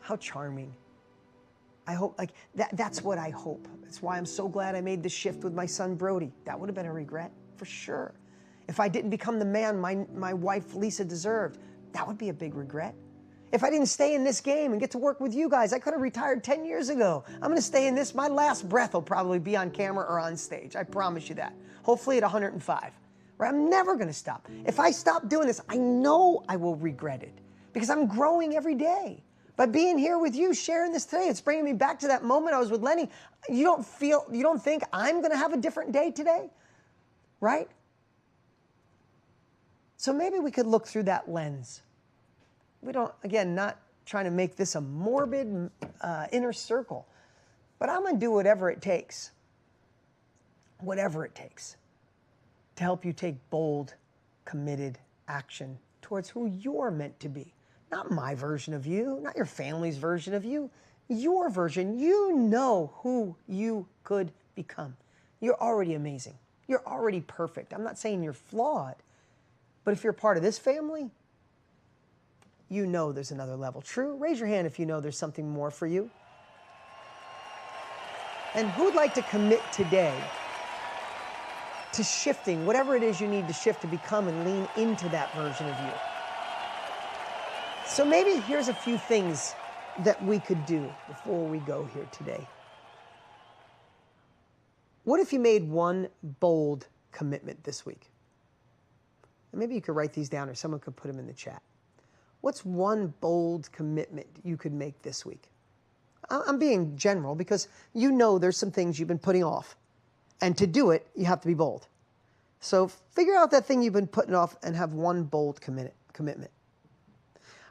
How charming. I hope, like, that's what I hope. That's why I'm so glad I made the shift with my son, Brody. That would have been a regret, for sure. If I didn't become the man my wife, Lisa, deserved, that would be a big regret. If I didn't stay in this game and get to work with you guys, I could have retired 10 years ago. I'm going to stay in this. My last breath will probably be on camera or on stage. I promise you that. Hopefully at 105. Right? I'm never going to stop. If I stop doing this, I know I will regret it because I'm growing every day. By being here with you, sharing this today, it's bringing me back to that moment I was with Lenny. You don't think I'm going to have a different day today? Right? So maybe we could look through that lens. We don't, again, not trying to make this a morbid inner circle, but I'm going to do whatever it takes to help you take bold, committed action towards who you're meant to be. Not my version of you, not your family's version of you, your version. You know who you could become. You're already amazing. You're already perfect. I'm not saying you're flawed, but if you're part of this family, you know there's another level. True? Raise your hand if you know there's something more for you. And who would like to commit today to shifting, whatever it is you need to shift to become and lean into that version of you? So maybe here's a few things that we could do before we go here today. What if you made one bold commitment this week? And maybe you could write these down or someone could put them in the chat. What's one bold commitment you could make this week? I'm being general because you know there's some things you've been putting off. And to do it, you have to be bold. So figure out that thing you've been putting off and have one bold commitment.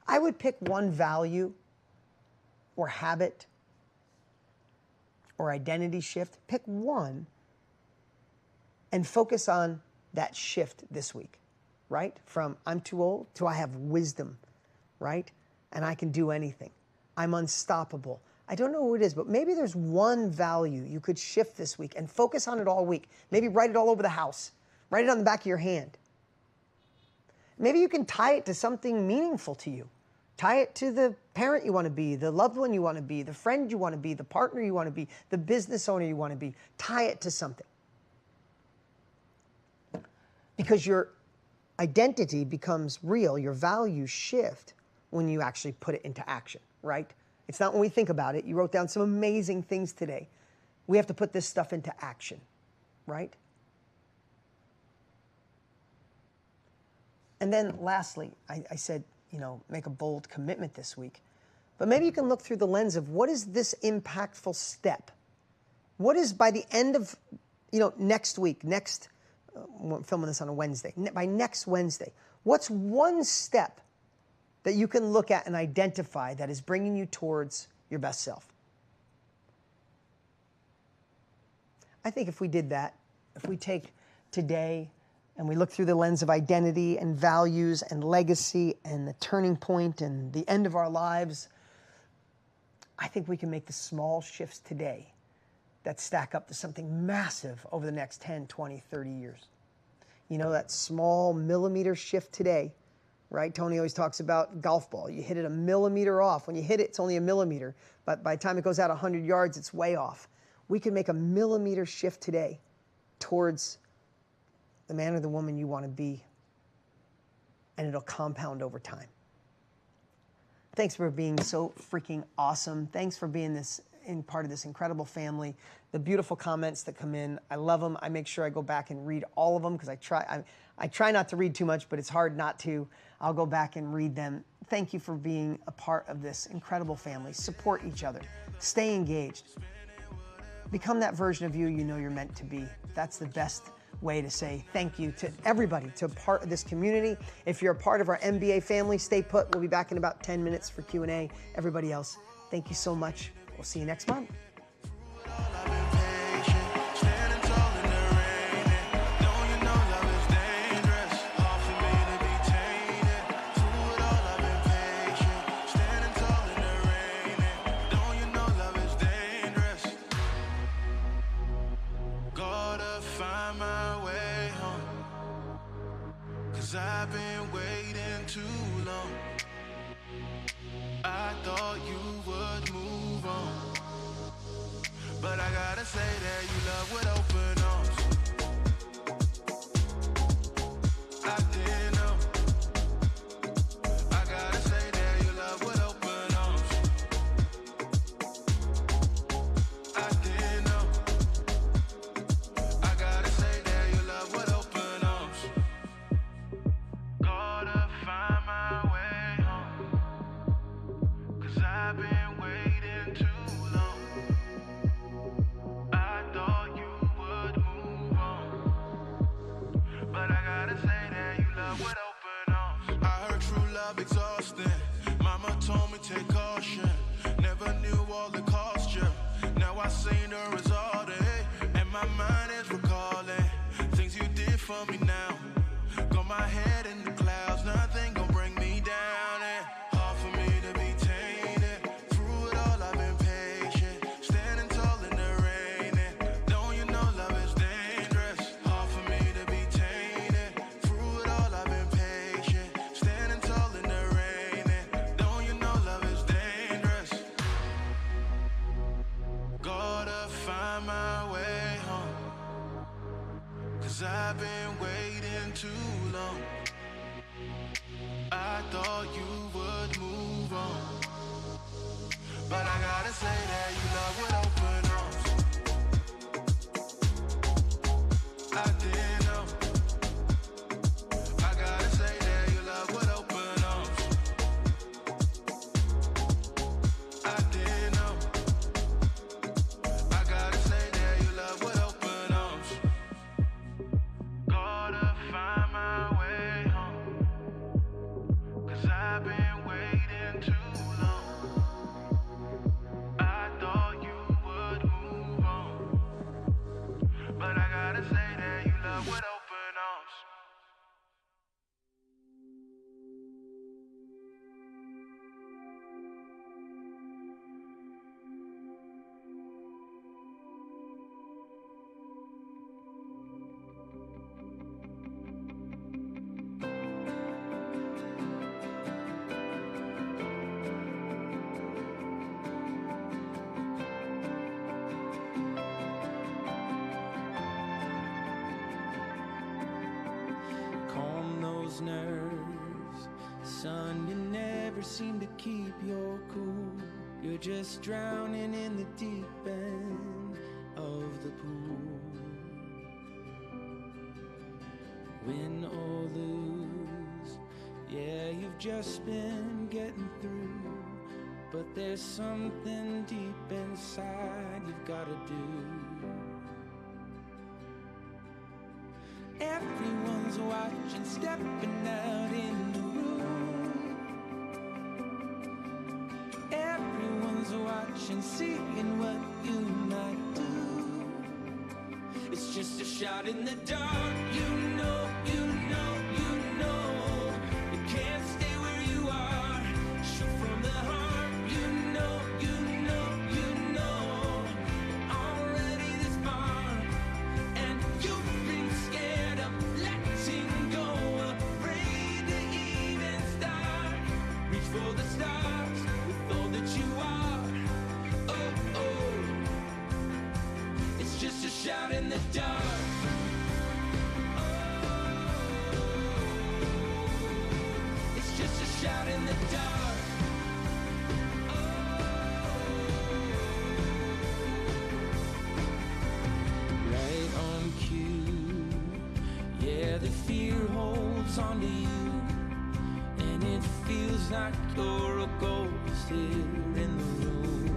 I would pick one value or habit or identity shift. Pick one and focus on that shift this week, right? From I'm too old to I have wisdom, right? And I can do anything. I'm unstoppable. I don't know who it is, but maybe there's one value you could shift this week and focus on it all week. Maybe write it all over the house. Write it on the back of your hand. Maybe you can tie it to something meaningful to you. Tie it to the parent you want to be, the loved one you want to be, the friend you want to be, the partner you want to be, the business owner you want to be. Tie it to something. Because your identity becomes real, your values shift when you actually put it into action, right? It's not when we think about it. You wrote down some amazing things today. We have to put this stuff into action, right? And then lastly, I said, make a bold commitment this week. But maybe you can look through the lens of what is this impactful step? What is by the end of, next week, I'm filming this on a Wednesday, by next Wednesday, what's one step that you can look at and identify that is bringing you towards your best self? I think if we did that, if we take today and we look through the lens of identity and values and legacy and the turning point and the end of our lives, I think we can make the small shifts today that stack up to something massive over the next 10, 20, 30 years. That small millimeter shift today, right? Tony always talks about golf ball. You hit it a millimeter off. When you hit it, it's only a millimeter. But by the time it goes out 100 yards, it's way off. We can make a millimeter shift today towards the man or the woman you want to be, and it'll compound over time. Thanks for being so freaking awesome. Thanks for being part of this incredible family. The beautiful comments that come in, I love them. I make sure I go back and read all of them because I try not to read too much, but it's hard not to. I'll go back and read them. Thank you for being a part of this incredible family. Support each other. Stay engaged. Become that version of you you're meant to be. That's the best way to say thank you to everybody, to a part of this community. If you're a part of our MBA family, stay put. We'll be back in about 10 minutes for Q&A. Everybody else, thank you so much. We'll see you next month. 'Cause I've been waiting too long. I thought you would move on, but I gotta say that you love with open arms. I didn't know. I gotta say that you love with open arms. I didn't know. I gotta say that you love with open arms. Gotta find my way home, 'cause I've been waiting too long. I thought you would move on, but I gotta say that you love with open arms. I heard true love exhausting. Mama told me take caution. Never knew all the cost you. Now I seen the result, and my mind is recalling things you did for me now. Got my head in the clouds, nothing gon' bring me down. And hard for me to be tainted. Through it all I've been patient, standing tall in the rain. And don't you know love is dangerous? Hard for me to be tainted. Through it all I've been patient, standing tall in the rain. And don't you know love is dangerous? Gotta find my way home, 'cause I've been waiting too long. I thought you would move on, but I gotta say that you love with open arms. I didn't know. I gotta say that you love with open arms. I didn't know. I gotta say that you love with open arms. Gotta find my way home, 'cause I've been waiting too long. I thought you would move on, but I gotta say that you love with open arms. Calm those nerves, son, you never seem to keep your cool. You're just drowning in the deep end of the pool. Win or lose, yeah, you've just been getting through, but there's something deep inside you've gotta do. Everyone's watching, stepping out in the room. Everyone's watching, seeing what you might do. It's just a shot in the dark. You know, you know, you know. You can't stay where you are. Shoot from the heart. You know, you know, you know. You're already this far, and you've been scared of letting go, afraid to even start. Reach for the stars with all that you are. Oh, oh. It's just a shout in the dark. Oh, it's just a shout in the dark. Oh, right on cue. Yeah, the fear holds on to you, and it feels like you're a ghost here in the room.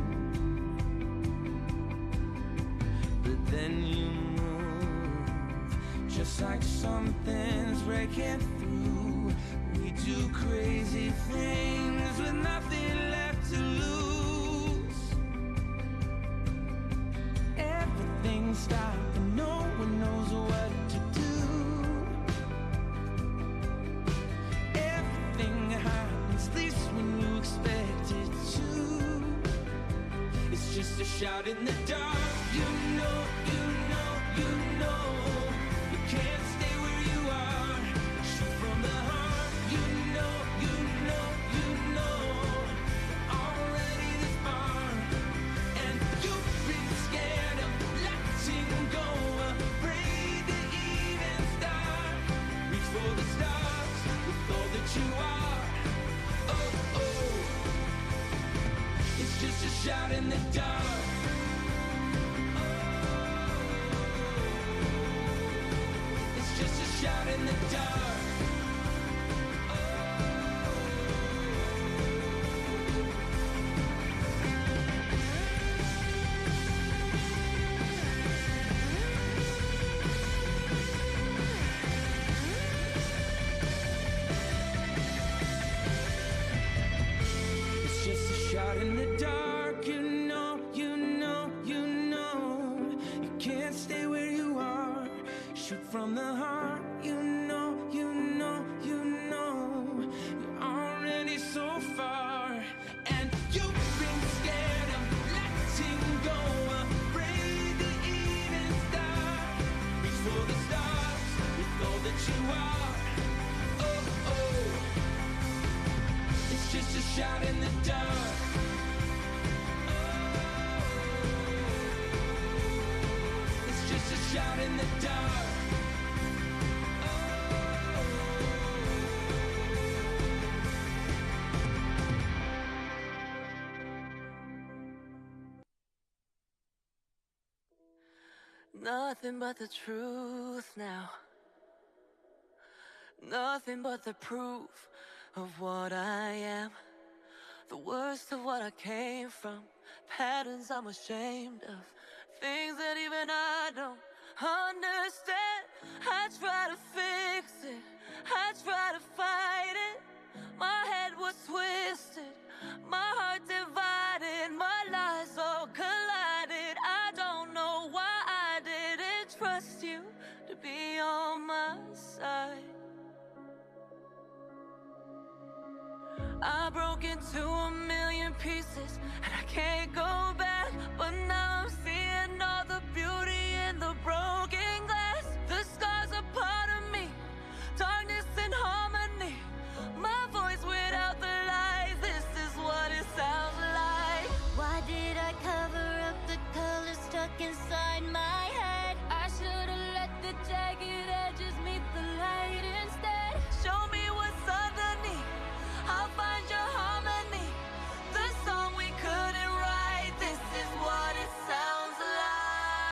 But then you move, just like something's breaking through. We do crazy things with nothing left to lose. Everything's stopped and no one knows what to do. Everything happens, at least when you expect it to. It's just a shout in the dark. You know, you know, you know. You can't stay where you are. Shoot from the shout in the dark. Nothing but the truth now. Nothing but the proof of what I am. The worst of what I came from. Patterns I'm ashamed of. Things that even I don't understand. I try to fix it. I try to fight it. My head was twisted. My heart divided. My lies all collided. I don't know why I didn't trust you to be on my side. I broke into a million pieces and I can't go back. But now I'm seeing all the beauty in the broken glass. The scars are part of me, darkness and harmony. My voice without the lies, this is what it sounds like. Why did I cover up the color stuck inside my head? I should've let the jagged